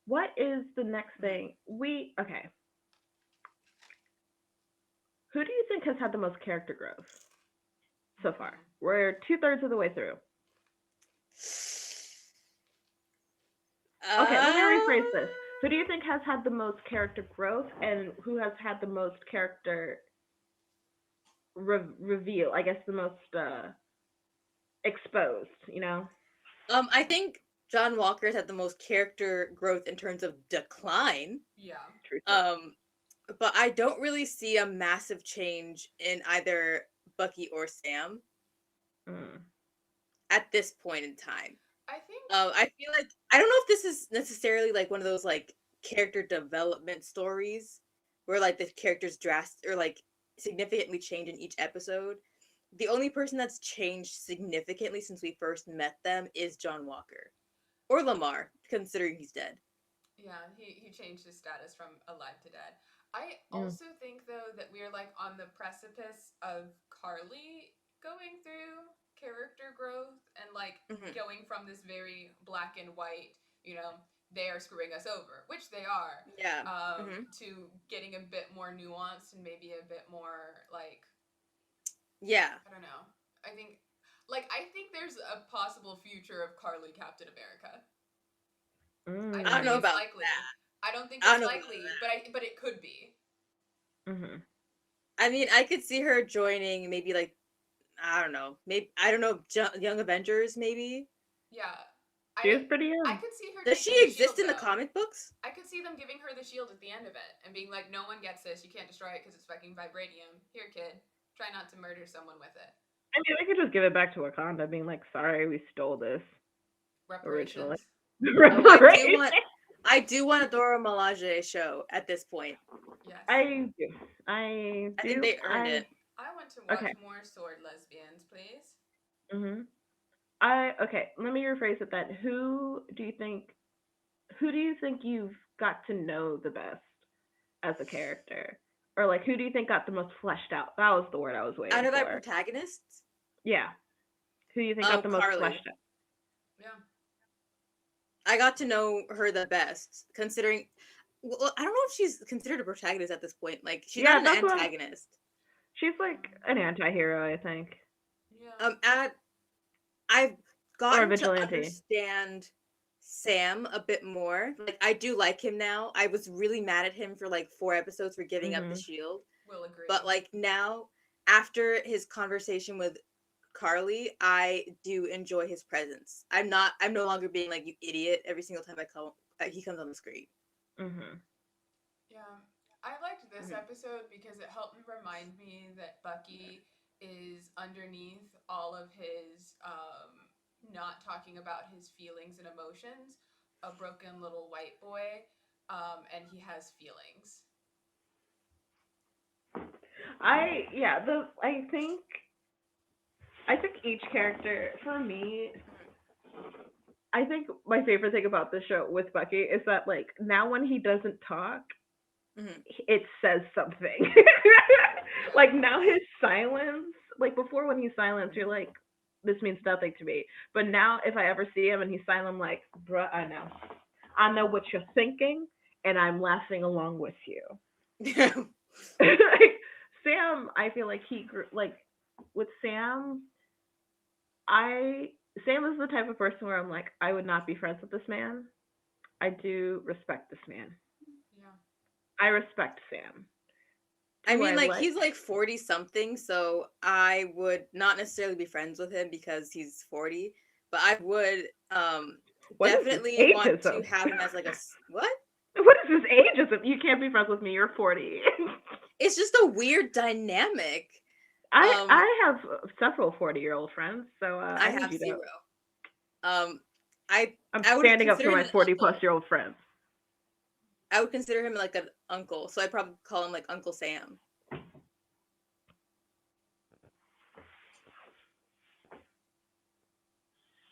What is the next thing? Okay. Who do you think has had the most character growth so far? We're 2/3 of the way through. Okay, let me rephrase this. Who do you think has had the most character growth, and who has had the most character reveal? I guess the most exposed. You know? I think John Walker's had the most character growth in terms of decline. Yeah. True. But I don't really see a massive change in either Bucky or Sam at this point in time. I think. I feel like I don't know if this is necessarily like one of those like character development stories where like the characters drastic or like significantly change in each episode. The only person that's changed significantly since we first met them is John Walker. Or Lamar, considering he's dead. Yeah, he changed his status from alive to dead. I also think though that we're like on the precipice of Carly going through character growth and like going from this very black and white, they are screwing us over, which they are. Yeah. To getting a bit more nuanced and maybe a bit more like. Yeah. I don't know. I think there's a possible future of Carly Captain America. I don't know about likely. that. I don't think it's likely, but it could be. I mean, I could see her joining maybe like I don't know, Young Avengers maybe. Yeah, she was pretty young. I could see her. Does she exist in the comic books? I could see them giving her the shield at the end of it and being like, "No one gets this. You can't destroy it because it's fucking vibranium. Here, kid, try not to murder someone with it." I mean, they could just give it back to Wakanda, being like, "Sorry, we stole this." Reparations. Originally. I do want a Dora Milaje show at this point. Yes. I do. I think they earned it. I want to watch more sword lesbians, please. Mhm. Okay, let me rephrase it then. Who do you think you've got to know the best as a character? Or like who do you think got the most fleshed out? That was the word I was Out waiting of our for. protagonists, Yeah. Who do you think got the most Carly. fleshed out? Yeah. I got to know her the best, considering. Well, I don't know if she's considered a protagonist at this point. Like, she's not Yeah, an that's what antagonist. she's like an anti-hero, I think. Yeah. I've Or a gotten to vigilante. understand Sam a bit more. Like, I do like him now. I was really mad at him for like 4 episodes for giving up the Mhm. shield, Will agree. but like now, after his conversation with Carly, I do enjoy his presence. I'm no longer being like, you idiot, every single time he comes on the screen. Mhm. Yeah. I liked this Mhm. episode because it helped remind me that Bucky is underneath all of his not talking about his feelings and emotions, a broken little white boy, and he has feelings. I think each character for me, I think my favorite thing about the show with Bucky is that like now when he doesn't talk, Mhm. it says something. Yeah. Like now his silence, like before when he's silent, you're like, this means nothing to me. But now if I ever see him and he's silent, I'm like, bruh, I know what you're thinking, and I'm laughing along with you. Like Sam, I feel like he grew like with Sam. I Sam is the type of person where I'm like, I would not be friends with this man. I do respect this man. Yeah. I respect Sam. I Do mean, I like, like? he's like 40 something, so I would not necessarily be friends with him because he's 40, but I would What is this definitely want to ageism? have him as like what? What is this ageism? You can't be friends with me. You're 40. It's just a weird dynamic. Um I have several 40-year-old friends, so I I need have you to. zero. Um I I'm I would standing up for consider him my an 40 plus uncle. year old friends. I would consider him like an uncle, so I'd probably call him like Uncle Sam.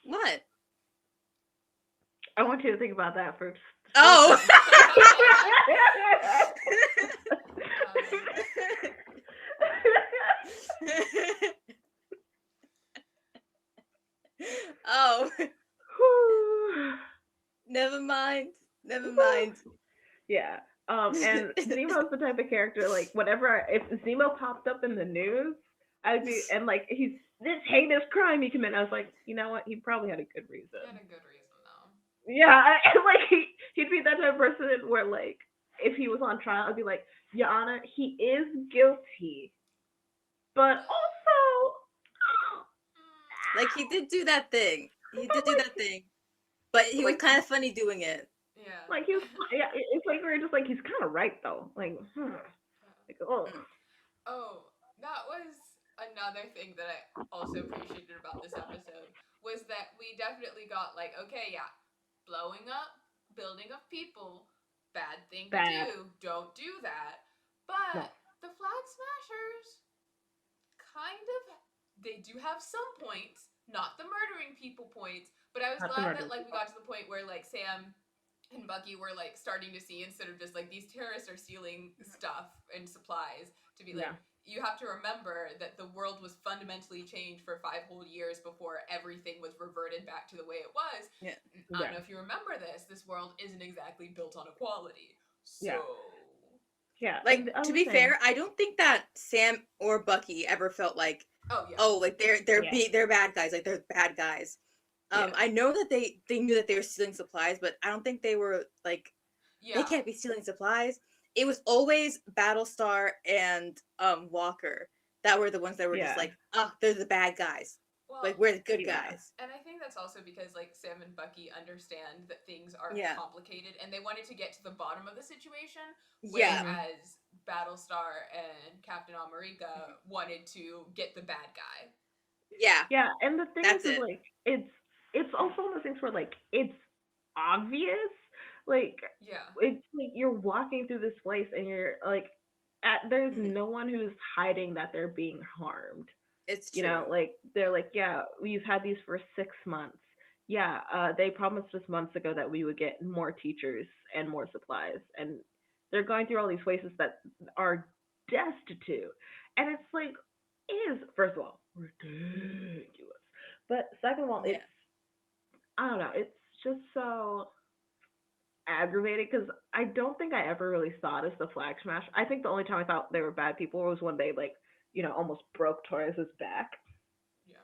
What? I want you to think about that for a split Oh. second. Oh. Whew. Never mind. Never mind. Yeah. And Zemo's the type of character like if Zemo popped up in the news, I'd be and like he's this heinous crime he committed. I was like, you know what? He probably had a good reason. He had a good reason though. Yeah, like he'd be that type of person where like if he was on trial, I'd be like, Your Honor, he is guilty, but also, Like, he did do that thing. He did do that thing. But he was like kind of funny doing it. Yeah. like he was yeah. It's like we're just like he's kind of right though. Like, like oh Mm. Oh, that was another thing that I also appreciated about this episode was that we definitely got like, okay, yeah, blowing up, building of people, bad thing to bad. do. Don't do that. No, But the Flag Smashers kind of they do have some points, not the murdering people points, but I was not the glad murder that like we people. got to the point where like Sam and Bucky were like starting to see instead of just like these terrorists are stealing stuff and supplies to be like Yeah, you have to remember that the world was fundamentally changed for 5 whole years before everything was reverted back to the way it was. Yeah. I don't yeah, know if you remember this. This world isn't exactly built on equality. yeah, So yeah. Like, And the to other be thing, fair, I don't think that Sam or Bucky ever felt like, oh yeah. oh, like yeah, they're bad guys. Like, they're bad guys. yeah, I know that they knew that they were stealing supplies, but I don't think they were like, they Yeah. can't be stealing supplies. It was always Battlestar and Walker that were the ones that were just yeah, like, oh, they're the bad guys. Like, Well, we're the good yeah, guys. and I think that's also because like Sam and Bucky understand that things are Yeah. complicated and they wanted to get to the bottom of the situation, Yeah. Mhm. whereas Battlestar and Captain America wanted to get the bad guy. Yeah. yeah. And the thing That's is it. like it's also one of those things where like it's obvious, like Yeah. it's like you're walking through this place and you're like, there's Mhm. no one who's hiding that they're being harmed. It's You true. know, like they're like, yeah, we've had these for 6 months. Yeah, they promised us months ago that we would get more teachers and more supplies, and they're going through all these places that are destitute, and it's like, it is first of all ridiculous, but second of all, Yeah. it's I don't know, it's just so aggravating because I don't think I ever really saw it as the flag smash. I think the only time I thought they were bad people was when they like, almost broke Torres's back, Yeah.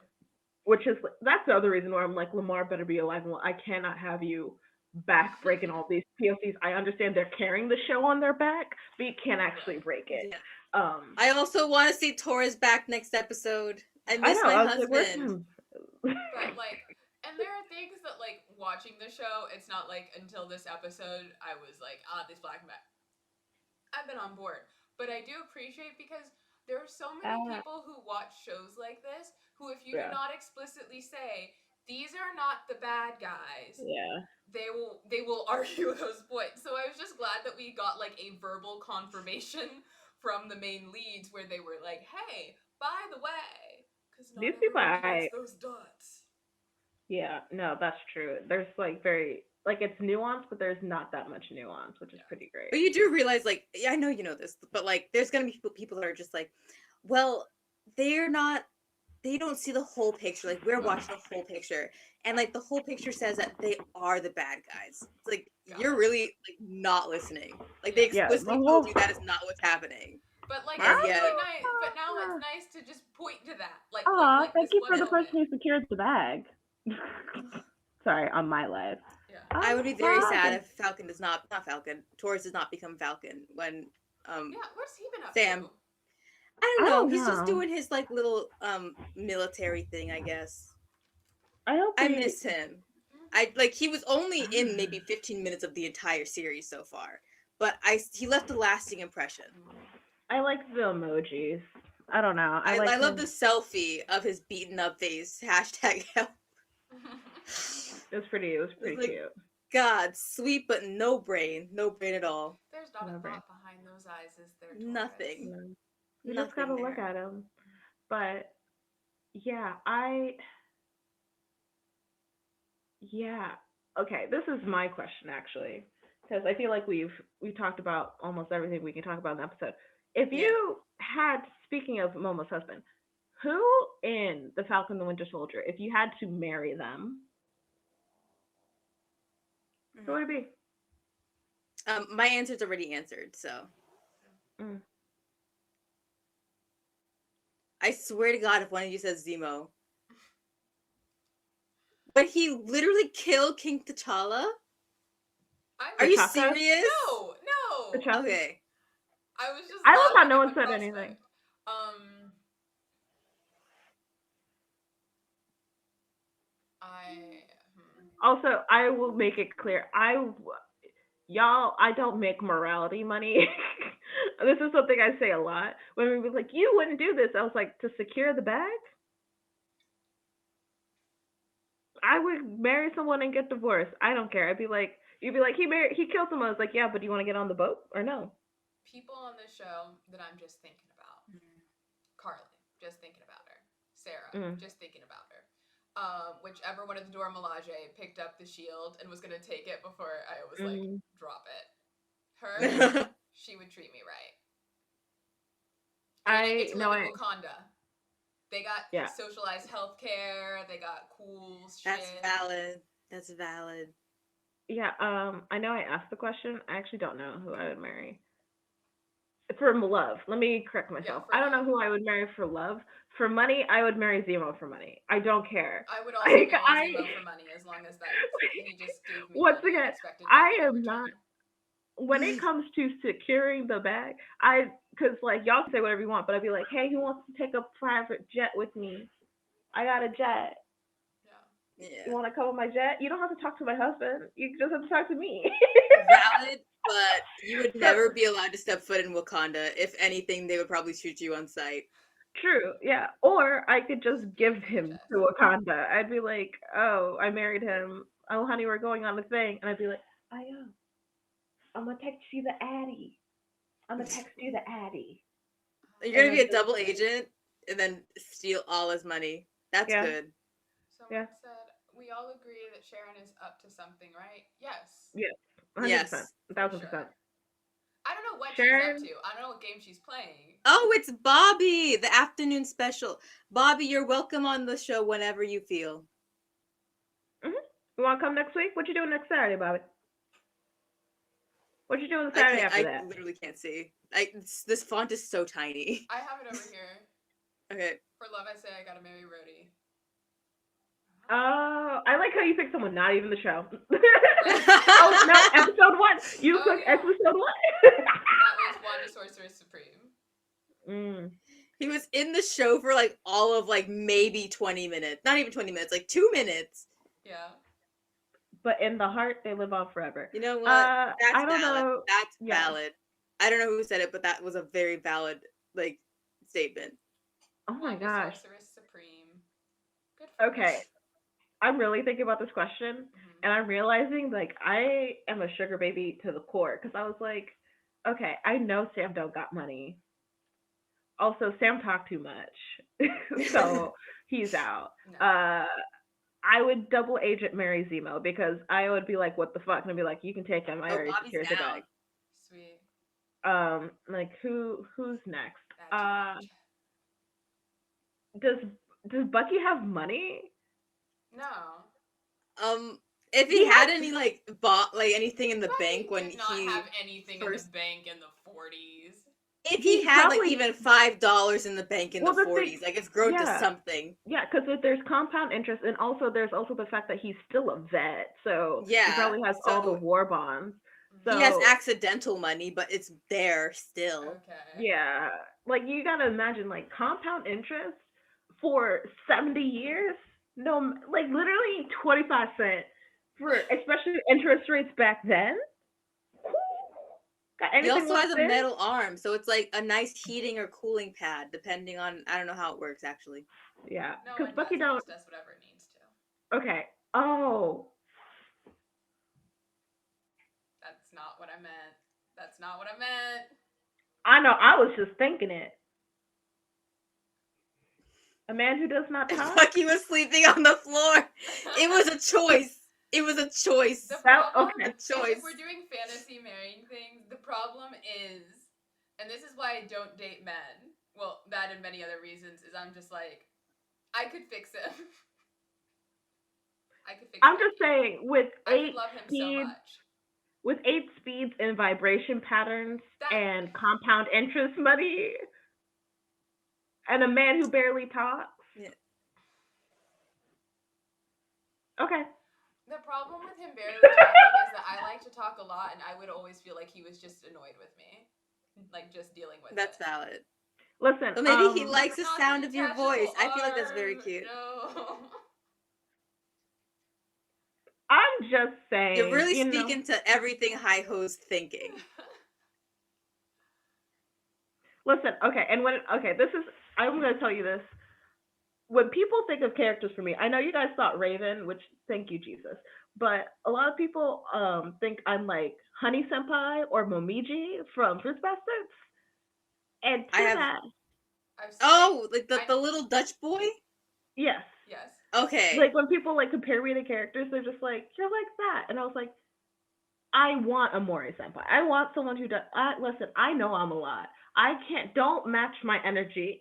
which is that's the other reason why I'm like, Lamar better be alive and well. I cannot have you back breaking all these POCs. I understand they're carrying the show on their back, but you can't actually break it. Yeah. Um, I also want to see Torres back next episode. I I miss know. my I was like, where's husband. him? But like, and there are things that like watching the show. It's not like until this episode I was like, this black man. I've been on board, but I do appreciate because there are so many people who watch shows like this who, if you do Yeah. not explicitly say these are not the bad guys, Yeah. they will argue those points. So I was just glad that we got like a verbal confirmation from the main leads where they were like, "Hey, by the way, because not These people everyone are gets those dots." Yeah, no, that's true. There's like very like it's nuanced, but there's not that much nuance, which is pretty great. But you do realize, like, I know you know this, but like, there's gonna be people that are just like, well, they don't see the whole picture. Like, we're watching the whole picture, and like the whole picture says that they are the bad guys. It's like you're really like not listening. Like they explicitly told you that is not what's happening. But like, And it's yet, really nice. But now it's nice to just point to that. Like, thank this you one for the element. person who secured the bag. Sorry, on my life. Yeah. I would be very sad if Falcon does not Falcon, Torres does not become Falcon when Yeah, what's he been up Sam. to? I don't know. He's just doing his like little military thing, I guess. I miss him. He was only in maybe 15 minutes of the entire series so far, but he left a lasting impression. I like the emojis. I don't know. I love the selfie of his beaten up face. #help. It was pretty cute. God, sweet but no brain at all. There's not a thought behind those eyes, is there? Torres? Nothing. You just gotta look at him. But yeah, okay, this is my question actually, because I feel like we've talked about almost everything we can talk about in the episode. If you had, speaking of Momo's husband, who in the Falcon and the Winter Soldier, if you had to marry them, who would it be? My answer's already answered, so. I swear to God, if one of you says Zemo. But he literally killed King T'Challa? Are you serious? No. Okay. I was just. I love how no one said anything. Also, I will make it clear. I don't make morality money. This is something I say a lot. When we were like, you wouldn't do this. I was like, to secure the bag? I would marry someone and get divorced. I don't care. You'd be like, he killed someone. I was like, yeah, but do you want to get on the boat or no? People on the show that I'm just thinking about. Carly, just thinking about her. Sarah, just thinking about her. Whichever one of the Dora Milaje picked up the shield and was gonna take it before I was like, drop it. Her, she would treat me right. I know it. Wakanda. They got socialized healthcare. They got cool shit. That's valid. Yeah. I know I asked the question. I actually don't know who I would marry. For love, let me correct myself. I don't know who I would marry for love. For money, I would marry Zemo for money. I don't care. I would also marry Zemo for money as long as that he just gave me once again. I am not. When it comes to securing the bag, because like y'all can say whatever you want, but I'd be like, hey, who wants to take a private jet with me? I got a jet. Yeah. You want to come on my jet? You don't have to talk to my husband. You just have to talk to me. Valid, but you would never be allowed to step foot in Wakanda. If anything, they would probably shoot you on sight. True, yeah. Or I could just give him to Wakanda. I'd be like, oh, I married him. Oh, honey, we're going on a thing. And I'd be like, I am. I'm going to text you the Addy. You're going to be a double agent? and then steal all his money. That's Yeah. good. Someone said, we all agree that Sharon is up to something, right? Yes. Yeah. 100%. Yes. 1000%. Sure. I don't know what she's Sharon? up to. I don't know what game she's playing. Oh, it's Bobby, the afternoon special. Bobby, you're welcome on the show whenever you feel. You want to come next week? What you doing next Saturday, Bobby? What you doing the Saturday after that? I literally can't see. This font is so tiny. I have it over here. Okay. For love, I say I gotta marry Rhodey. I like how you picked someone not even the show. Oh no, episode 1. You took episode 1. That was Wanda Sorceress Supreme. He was in the show for like all of like maybe 20 minutes. Not even 20 minutes, like 2 minutes. Yeah. But in the heart, they live on forever. You know what? I That's don't valid. know. That's Yeah. valid. I don't know who said it, but that was a very valid like statement. Oh my Wanda gosh. Sorceress Supreme. Good for Okay. her. I'm really thinking about this question, and I'm realizing like I am a sugar baby to the core because I was like, okay, I know Sam don't got money. Also, Sam talked too much, so he's out. No. I would double agent marry Zemo because I would be like, what the fuck? And I'd be like, you can take him. I already Bobby's secured the down. bag. Sweet. Like who's next? Gotcha. Does Bucky have money? No. If he had any like bought like anything in the Bucky bank when did not he have anything first- in the bank in the 40s. if he had probably- like even $5 in the bank in Well, the the thing- 40s, like it's grown to yeah. something. Yeah, because there's compound interest, and also there's also the fact that he's still a vet, so he Yeah, probably has all the so- war bonds. So He has accidental money, but it's there still. Okay. yeah, like you gotta imagine like compound interest for 70 years. No, like literally 25 cents for especially interest rates back then. Got He anything also has a left in? metal arm, so it's like a nice heating or cooling pad, depending on I don't know how it works actually. Yeah, No because one Bucky does. It don't. just does whatever it needs to. Okay. Oh, That's not what I meant. That's not what I meant. I know. I was just thinking it. A man who does not talk. Bucky was sleeping on the floor. It was a choice. It was a choice. The That- problem okay. is Choice. if we're doing fantasy marrying things, the problem is, and this is why I don't date men, well, that and many other reasons, is I'm just like, I could fix him. I could fix I'm Bucky. just saying, with I eight could love him so speeds, much. with 8 speeds and vibration patterns That- and compound interest money, and a man who barely talks. Yeah. Okay. The problem with him barely talking is that I like to talk a lot, and I would always feel like he was just annoyed with me. Like, just dealing with That's it. valid. Listen. But maybe he um, likes the Not sound of your detachable voice. I feel like that's very arm, cute. No. I'm just saying. You're really you know, speaking to everything High Ho's thinking. Listen. Okay. And this is. I'm gonna tell you this. When people think of characters for me, I know you guys thought Raven, which thank you Jesus, but a lot of people think I'm like Honey Senpai or Momiji from Fruits Bastards. And to I have- that, Oh, like the little Dutch boy? yes. Yes. Okay. Like when people like compare me to characters, they're just like, you're like that. And I was like, I want a Mori Senpai. I want someone who does. Listen, I know I'm a lot. Don't match my energy.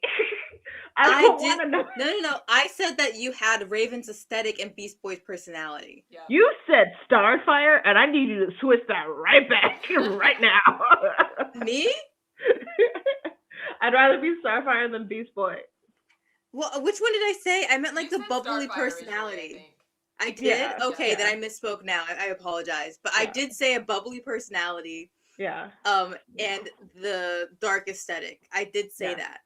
I don't want to know. No. I said that you had Raven's aesthetic and Beast Boy's personality. Yeah. You said Starfire, and I need you to switch that right back right now. Me? I'd rather be Starfire than Beast Boy. Well, which one did I say? I meant like You the said bubbly Starfire originally, I personality. think. I did? Yeah, Okay, yeah. then I misspoke now. I apologize. But I Yeah. did say a bubbly personality. Yeah. And the dark aesthetic. I did say Yeah. that.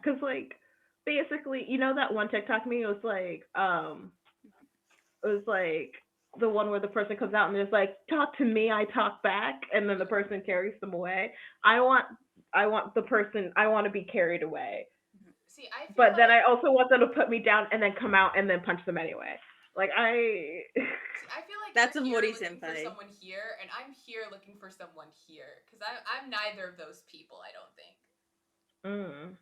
Because like basically, you know that one TikTok meme was like, the one where the person comes out and there's like, talk to me, I talk back, and then the person carries them away. I want to be carried away. See, I feel But then like- I also want them to put me down and then come out and then punch them anyway. Like See, I feel like That's you're a here Mori looking for senpai. someone here, and I'm here looking for someone here, because I'm neither of those people. I don't think. You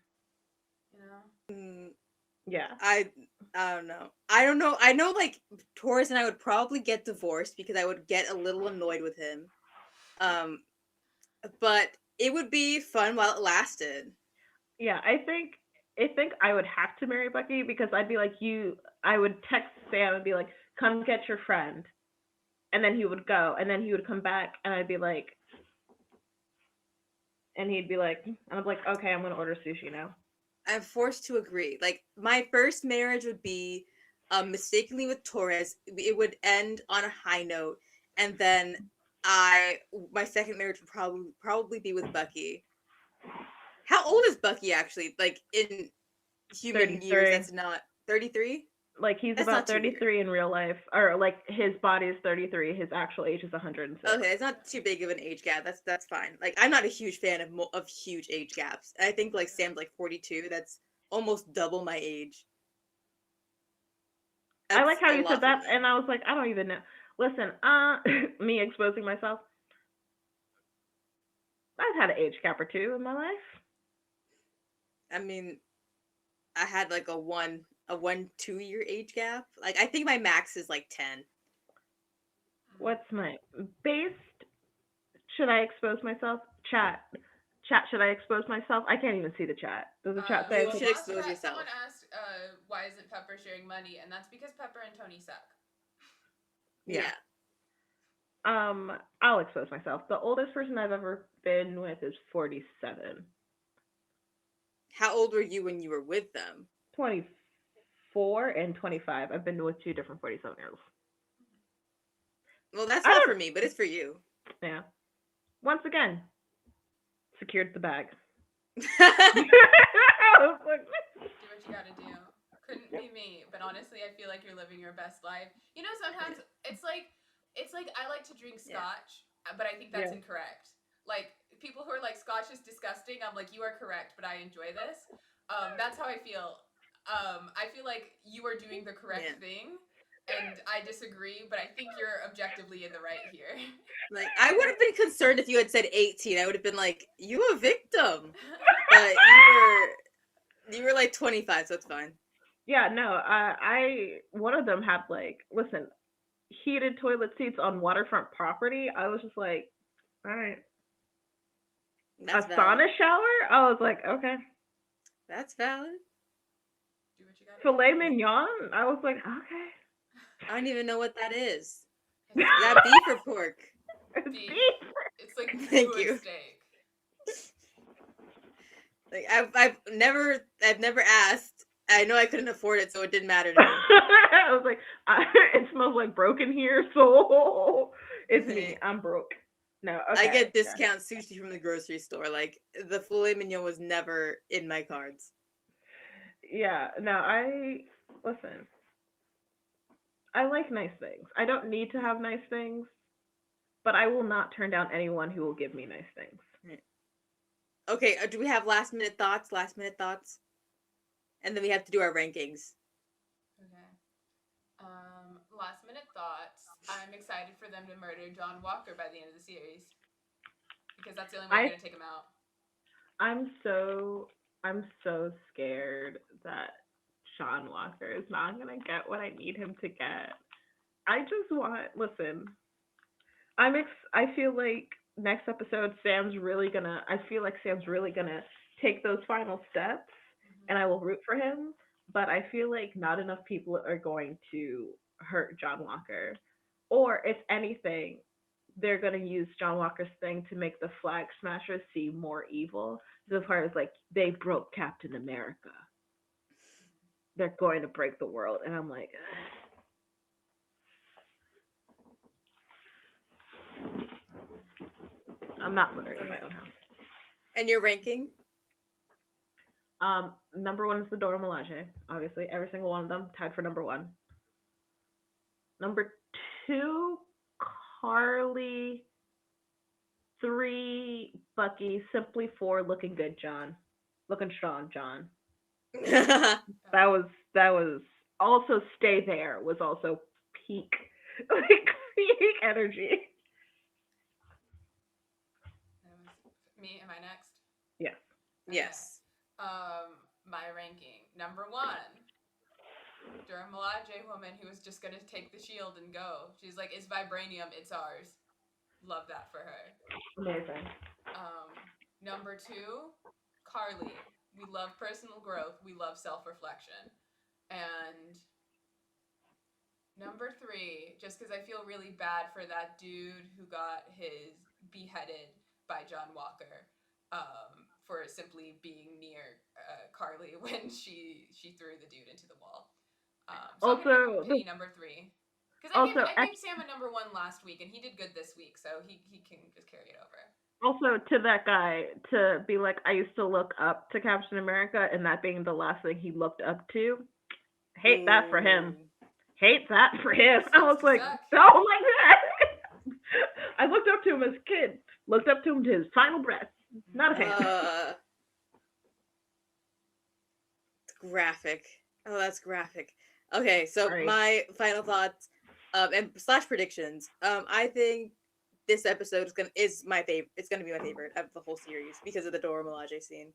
know? Yeah. I don't know. I don't know. I know like Taurus and I would probably get divorced because I would get a little annoyed with him. But it would be fun while it lasted. Yeah, I think I would have to marry Bucky because I'd be like I would text Sam and be like, "Come get your friend," and then he would go, and then he would come back, and I'd be like, and he'd be like, and I'm like, "Okay, I'm gonna order sushi now." I'm forced to agree. Like my first marriage would be mistakenly with Torres. It would end on a high note, and then my second marriage would probably be with Bucky. How old is Bucky actually? Like in human years, 33. that's not 33. Like he's That's about not too weird. 33 in real life, or like his body is 33. His actual age is 106. Okay, it's not too big of an age gap. That's fine. Like I'm not a huge fan of huge age gaps. I think like Sam's like 42. That's almost double my age. I like That's how a you lot said for that, me. and I was like, I don't even know. Listen, me exposing myself. I've had an age gap or two in my life. I mean, I had like a 2 year age gap. Like I think my max is like 10. What's my based? Should I expose myself? Chat. Should I expose myself? I can't even see the chat. Does the chat say? You I should should... expose Last chat, yourself. someone asked, why isn't Pepper sharing money? And that's because Pepper and Tony suck. Yeah. I'll expose myself. The oldest person I've ever been with is 47. How old were you when you were with them? 24 and 25. I've been with two different 47-year-olds. Well, that's I not don't... for me, but it's for you. Yeah. Once again, secured the bag. Do what you gotta do. Couldn't be me, but honestly, I feel like you're living your best life. You know, sometimes it's like I like to drink scotch, but I think that's incorrect. Like people who are like scotch is disgusting. I'm like, you are correct, but I enjoy this. That's how I feel. I feel like you are doing the correct thing, and I disagree, but I think you're objectively in the right here. Like I would have been concerned if you had said 18. I would have been like, you a victim. But you were like 25, so it's fine. Yeah, no, one of them had like, listen, heated toilet seats on waterfront property. I was just like, all right. That's a valid. sauna shower? I was like, okay. That's valid. Do what you gotta Filet do. mignon? I was like, okay. I don't even know what that is. Is that beef or pork? It's Beef. beef. It's like Thank good you. steak. Like I've never asked. I know I couldn't afford it, so it didn't matter to me. I was like, it smells like broken here, so it's me. I'm broke. No, okay. I get discount sushi from the grocery store. Like the filet mignon was never in my cards. Yeah, no, listen. I like nice things. I don't need to have nice things, but I will not turn down anyone who will give me nice things. Okay, do we have last minute thoughts? And then we have to do our rankings. Okay. Last minute thoughts. I'm excited for them to murder John Walker by the end of the series. Because that's the only way they're gonna take him out. I'm so scared that John Walker is not gonna get what I need him to get. I just want I feel like next episode I feel like Sam's really gonna take those final steps, and I will root for him, but I feel like not enough people are going to hurt John Walker. Or if anything, they're gonna use John Walker's thing to make the Flag Smashers seem more evil. So as far as like they broke Captain America. They're going to break the world, and I'm like, I'm not murdering in my own house. And your ranking? Number one is the Dora Milaje. Obviously, every single one of them tied for number one. Number two, Carly. 3, Bucky. Simply 4, looking good, John. Looking strong, John. That was also Stay There was also peak peak energy. Me, am I next? Yes. Yes. My ranking. Number 1. Dermalage woman who was just gonna take the shield and go. She's like, it's vibranium, it's ours. Love that for her. Amazing. Number 2, Carly. We love personal growth. We love self-reflection. And number 3, just because I feel really bad for that dude who got his beheaded by John Walker, for simply being near Carly when she threw the dude into the wall. So I'm gonna Also, pay number 3. Because I gave Sam a number 1 last week, and he did good this week, so he can just carry it over. also to that guy to be like, I used to look up to Captain America, and that being the last thing he looked up to. Hate that for him. Hate that for him. I was like, don't like that. I looked up to him as a kid. Looked up to him to his final breath. Not a fan. Graphic. Oh, that's graphic. Okay, so Right. my final thoughts and / predictions. I think this episode is my favorite. It's gonna be my favorite of the whole series because of the Dora Milaje scene.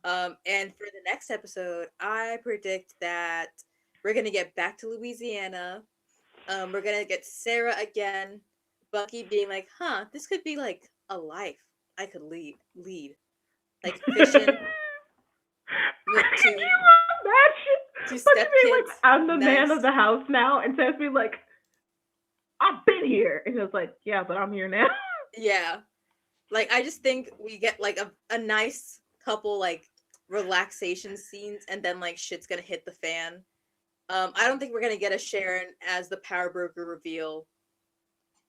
Yeah. And for the next episode, I predict that we're gonna get back to Louisiana. We're gonna get Sarah again. Bucky being like, "Huh, this could be like a life I could lead, like fishing." Can you imagine? To Bucky being like, stepkids. I'm the man of the house now, and Sarah's being like, I've been here, and it's like, yeah, but I'm here now. Yeah, like I just think we get like a nice couple like relaxation scenes, and then like shit's gonna hit the fan. I don't think we're gonna get a Sharon as the power broker reveal.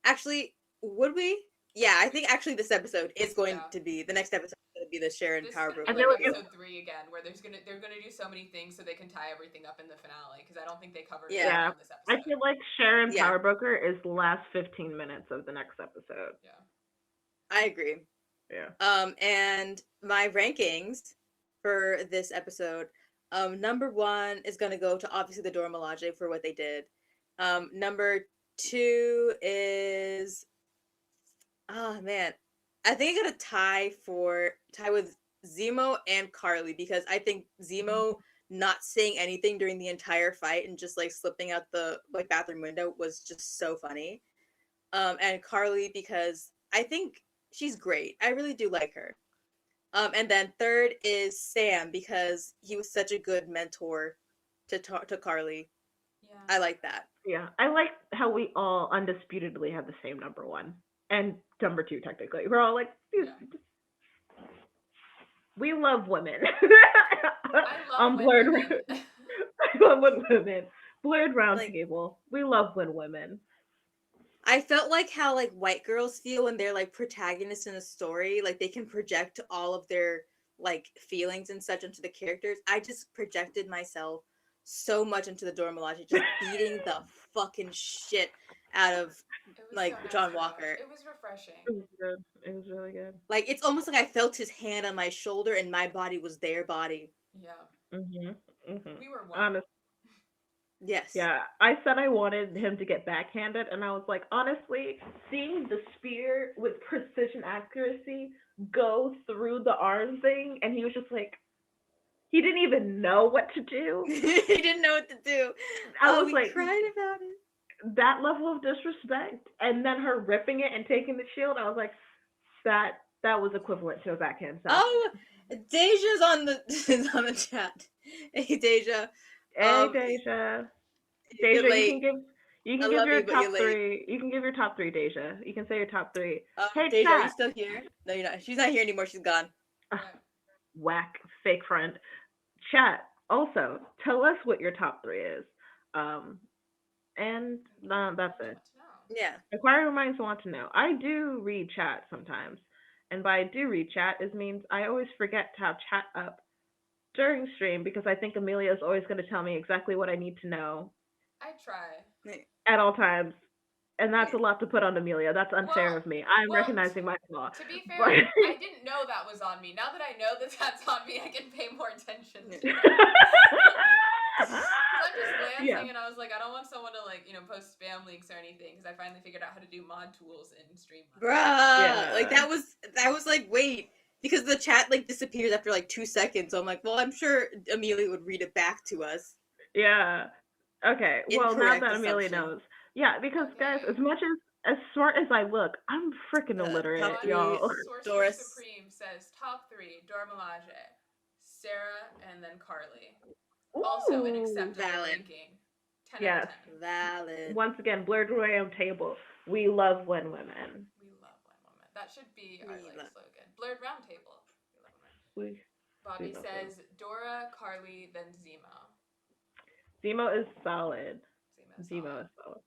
Actually, would we? Yeah, I think actually this episode is going to be the next episode is gonna be the Sharon This power is broker. gonna be like episode 3 again, where they're gonna do so many things so they can tie everything up in the finale, because I don't think they covered it in this episode. I feel like Sharon power broker is the last 15 minutes of the next episode. Yeah, I agree. Yeah. And my rankings for this episode, number 1 is gonna go to obviously the Dora Milaje for what they did. Number 2 is, oh man, I think I got a tie with Zemo and Carly, because I think Zemo not saying anything during the entire fight and just like slipping out the like bathroom window was just so funny. And Carly because I think she's great. I really do like her. And then third is Sam because he was such a good mentor to Carly. Yeah. I like that. Yeah, I like how we all undisputedly have the same number 1 and number 2 technically. We're all like, we love women. I love women. I love women. Blerd Roundtable. We love women. I felt like how like white girls feel when they're like protagonists in a story, like they can project all of their like feelings and such into the characters. I just projected myself so much into the Dora Milaje, just beating the fucking shit out of like so nice John Walker. It was refreshing. It was good. It was really good. Like it's almost like I felt his hand on my shoulder and my body was their body. Yeah. We were one. Honest. Yes. Yeah, I said I wanted him to get backhanded, and I was like, honestly, seeing the spear with precision accuracy go through the arm thing, and he was just like, he didn't even know what to do. He didn't know what to do. I was like, cried about it. That level of disrespect, and then her ripping it and taking the shield, I was like, that was equivalent to a backhand slap. Oh, Deja's on the chat. Hey, Deja. Hey, Deja. Deja, you can give your top 3. You can give your top 3, Deja. You can say your top 3. Hey, Deja, chat. are you still here? No, you're not. She's not here anymore. She's gone. Whack, fake friend. Chat. Also, tell us what your top 3 is. And that's it. Yeah. Inquiring minds want to know. I do read chat sometimes. And by I do read chat, it means I always forget to have chat up during stream because I think Amelia is always going to tell me exactly what I need to know. I try. At all times. And that's a lot to put on Amelia. That's unfair of me. I'm recognizing my flaw. To be fair, I didn't know that was on me. Now that I know that that's on me, I can pay more attention to it. Because I'm just glancing and I was like, I don't want someone to like, post spam links or anything because I finally figured out how to do mod tools in Streamlabs. Bruh, like that was like, wait, because the chat like disappears after like 2 seconds. So I'm like, well, I'm sure Amelia would read it back to us. Yeah. Okay. Well, now Incorrect that Amelia assumption. knows. Yeah, because guys, Okay. as smart as I look, I'm freaking Top illiterate, On 3, y'all. Sorcerer Doris. Supreme says top 3, Dora Milaje, Sarah, and then Carly. Also an Ooh. acceptable Valid. ranking. 10 out Yes. of 10. Valid. Once again, Blerd Roundtable. We love when women. We love one woman. That should be our We like love- slogan. Blerd Roundtable. We love women. We Bobby love says Dora, Carly, then Zemo. Zemo is solid. Zemo's Zemo solid. is solid.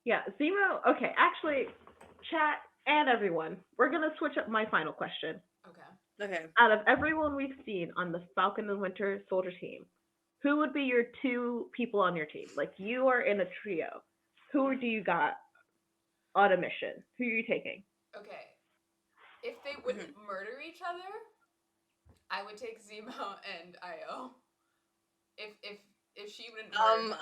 Yeah, Zemo. Okay, actually, chat and everyone, we're gonna switch up my final question. Okay. Okay. Out of everyone we've seen on the Falcon and Winter Soldier team, who would be your 2 people on your team? Like you are in a trio. Who do you got on a mission? Who are you taking? Okay. If they wouldn't murder each other, I would take Zemo and Io. If she wouldn't murder him,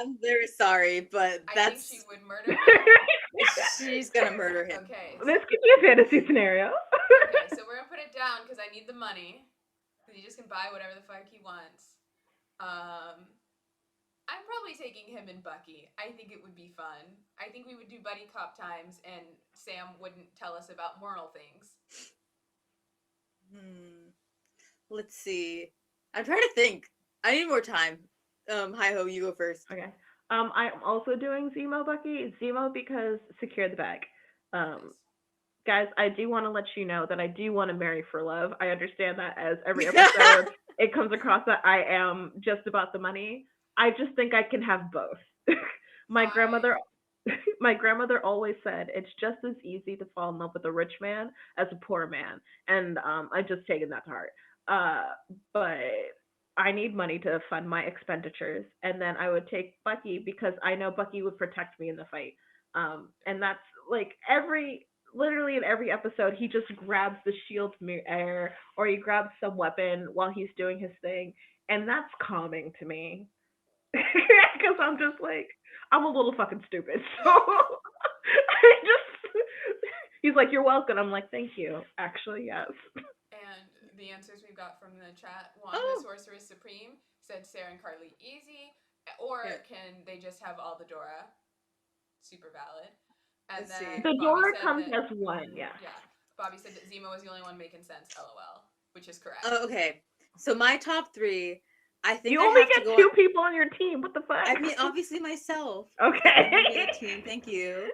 I'm very sorry, but I think she that's would murder him. she's gonna murder him. Okay. This could be a fantasy scenario. Okay, so we're gonna put it down because I need the money. Because he just can buy whatever the fuck he wants. I'm probably taking him and Bucky. I think it would be fun. I think we would do buddy cop times, and Sam wouldn't tell us about moral things. Let's see. I'm trying to think. I need more time. Hi ho, you go first. Okay. I'm also doing Zemo Bucky. Zemo because secure the bag. Nice. Guys, I do want to let you know that I do want to marry for love. I understand that as every episode it comes across that I am just about the money. I just think I can have both. my grandmother always said it's just as easy to fall in love with a rich man as a poor man, and I've just taken that to heart. But I need money to fund my expenditures, and then I would take Bucky because I know Bucky would protect me in the fight. And that's like literally in every episode, he just grabs the shield from the air or he grabs some weapon while he's doing his thing, and that's calming to me because I'm just like I'm a little fucking stupid, so I just he's like you're welcome. I'm like thank you. Actually, yes. And the answers we've got from the chat: Wanda, Oh. Sorceress Supreme, said Sarah and Carly easy, or Yeah. can they just have all the Dora? Super valid. And Let's then see. The Bobby Dora said comes that, as one, yeah. Yeah. Bobby said that Zemo was the only one making sense, lol. Which is correct. Oh, okay. So my top 3, I think You I only have to get go 2 people on your team. What the fuck? I mean, obviously myself. Okay. The team, thank you.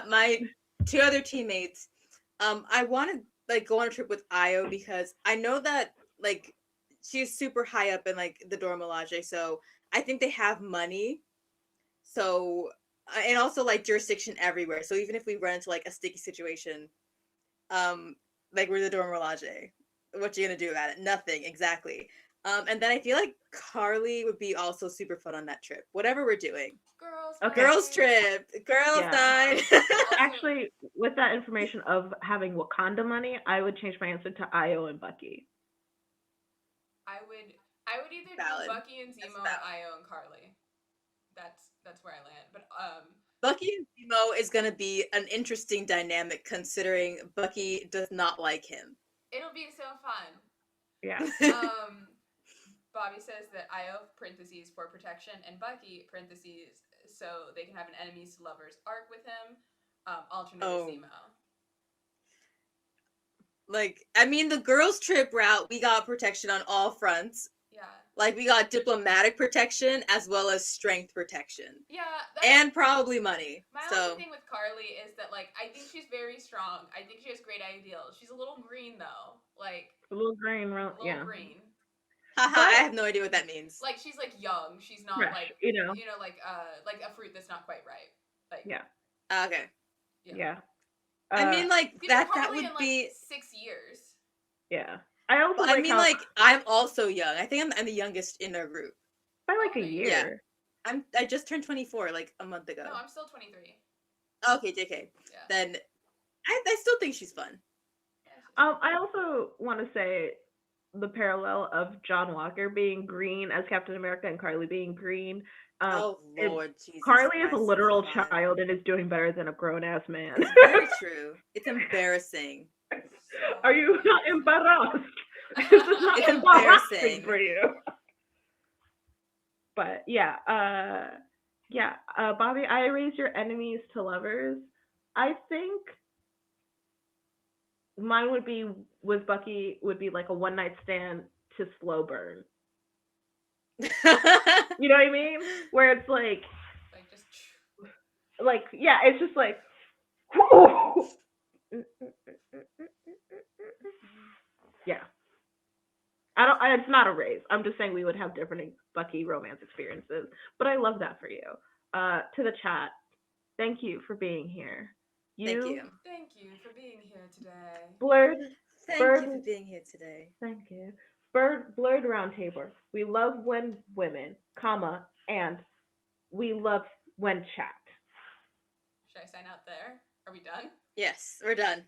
My 2 other teammates. I want to like go on a trip with Io because I know that like she's super high up in like the Dora Milaje, so I think they have money. So and also like jurisdiction everywhere. So even if we run into like a sticky situation, like we're the Dora Milaje, what you gonna do about it? Nothing, exactly. And then I feel like Carly would be also super fun on that trip. Whatever we're doing. Girls. Okay. Girls trip. Girls Yeah. night. Also, Actually, with that information of having Wakanda money, I would change my answer to Io and Bucky. I would either Valid. do Bucky and Zemo or valid. Io and Carly. That's where I land. But Bucky and Zemo is gonna be an interesting dynamic considering Bucky does not like him. it'll be so fun. Yeah. Bobby says that Io parentheses for protection and Bucky parentheses so they can have an enemies to lovers arc with him. Alternate Zemo. Like, I mean, the girls trip route, we got protection on all fronts. Yeah. Like, we got diplomatic protection as well as strength protection. Yeah. And probably money. My So only thing with Carly is that, like, I think she's very strong. I think she has great ideals. She's a little green, though. Like, A little green, little green. haha, But- I have no idea what that means. Like, she's, like, young. She's not, Fresh, like, you know. like a fruit that's not quite ripe. Like, Yeah. Okay. Yeah. I mean, like, you know, that probably would in, like, be... 6 years. Yeah. I also I like mean, how like, I'm also young. I think I'm the youngest in our group. by like a Okay. year. Yeah. I just turned 24, like, a month ago. No, I'm still 23. Okay, JK. Yeah. Then I still think she's fun. I also want to say the parallel of John Walker being green as Captain America and Carly being green Oh it- Lord Jesus. Carly is a Christ, literal season 5. child and is doing better than a grown ass man. It's very true. It's embarrassing. Are you not embarrassed? This is not It's embarrassing embarrassing. for you. But yeah, Bobby, I raise your enemies to lovers. I think mine would be with Bucky would be like a one night stand to slow burn. You know what I mean? Where it's like just yeah, it's just like yeah. It's not a raise. I'm just saying we would have different Bucky romance experiences. But I love that for you. To the chat, thank you for being here. Thank you. Thank you for being here today. Blerd. Thank you for being here today. Thank you. Blerd Roundtable. We love when women, comma, and we love when chat. Should I sign out there? Are we done? Yes, we're done.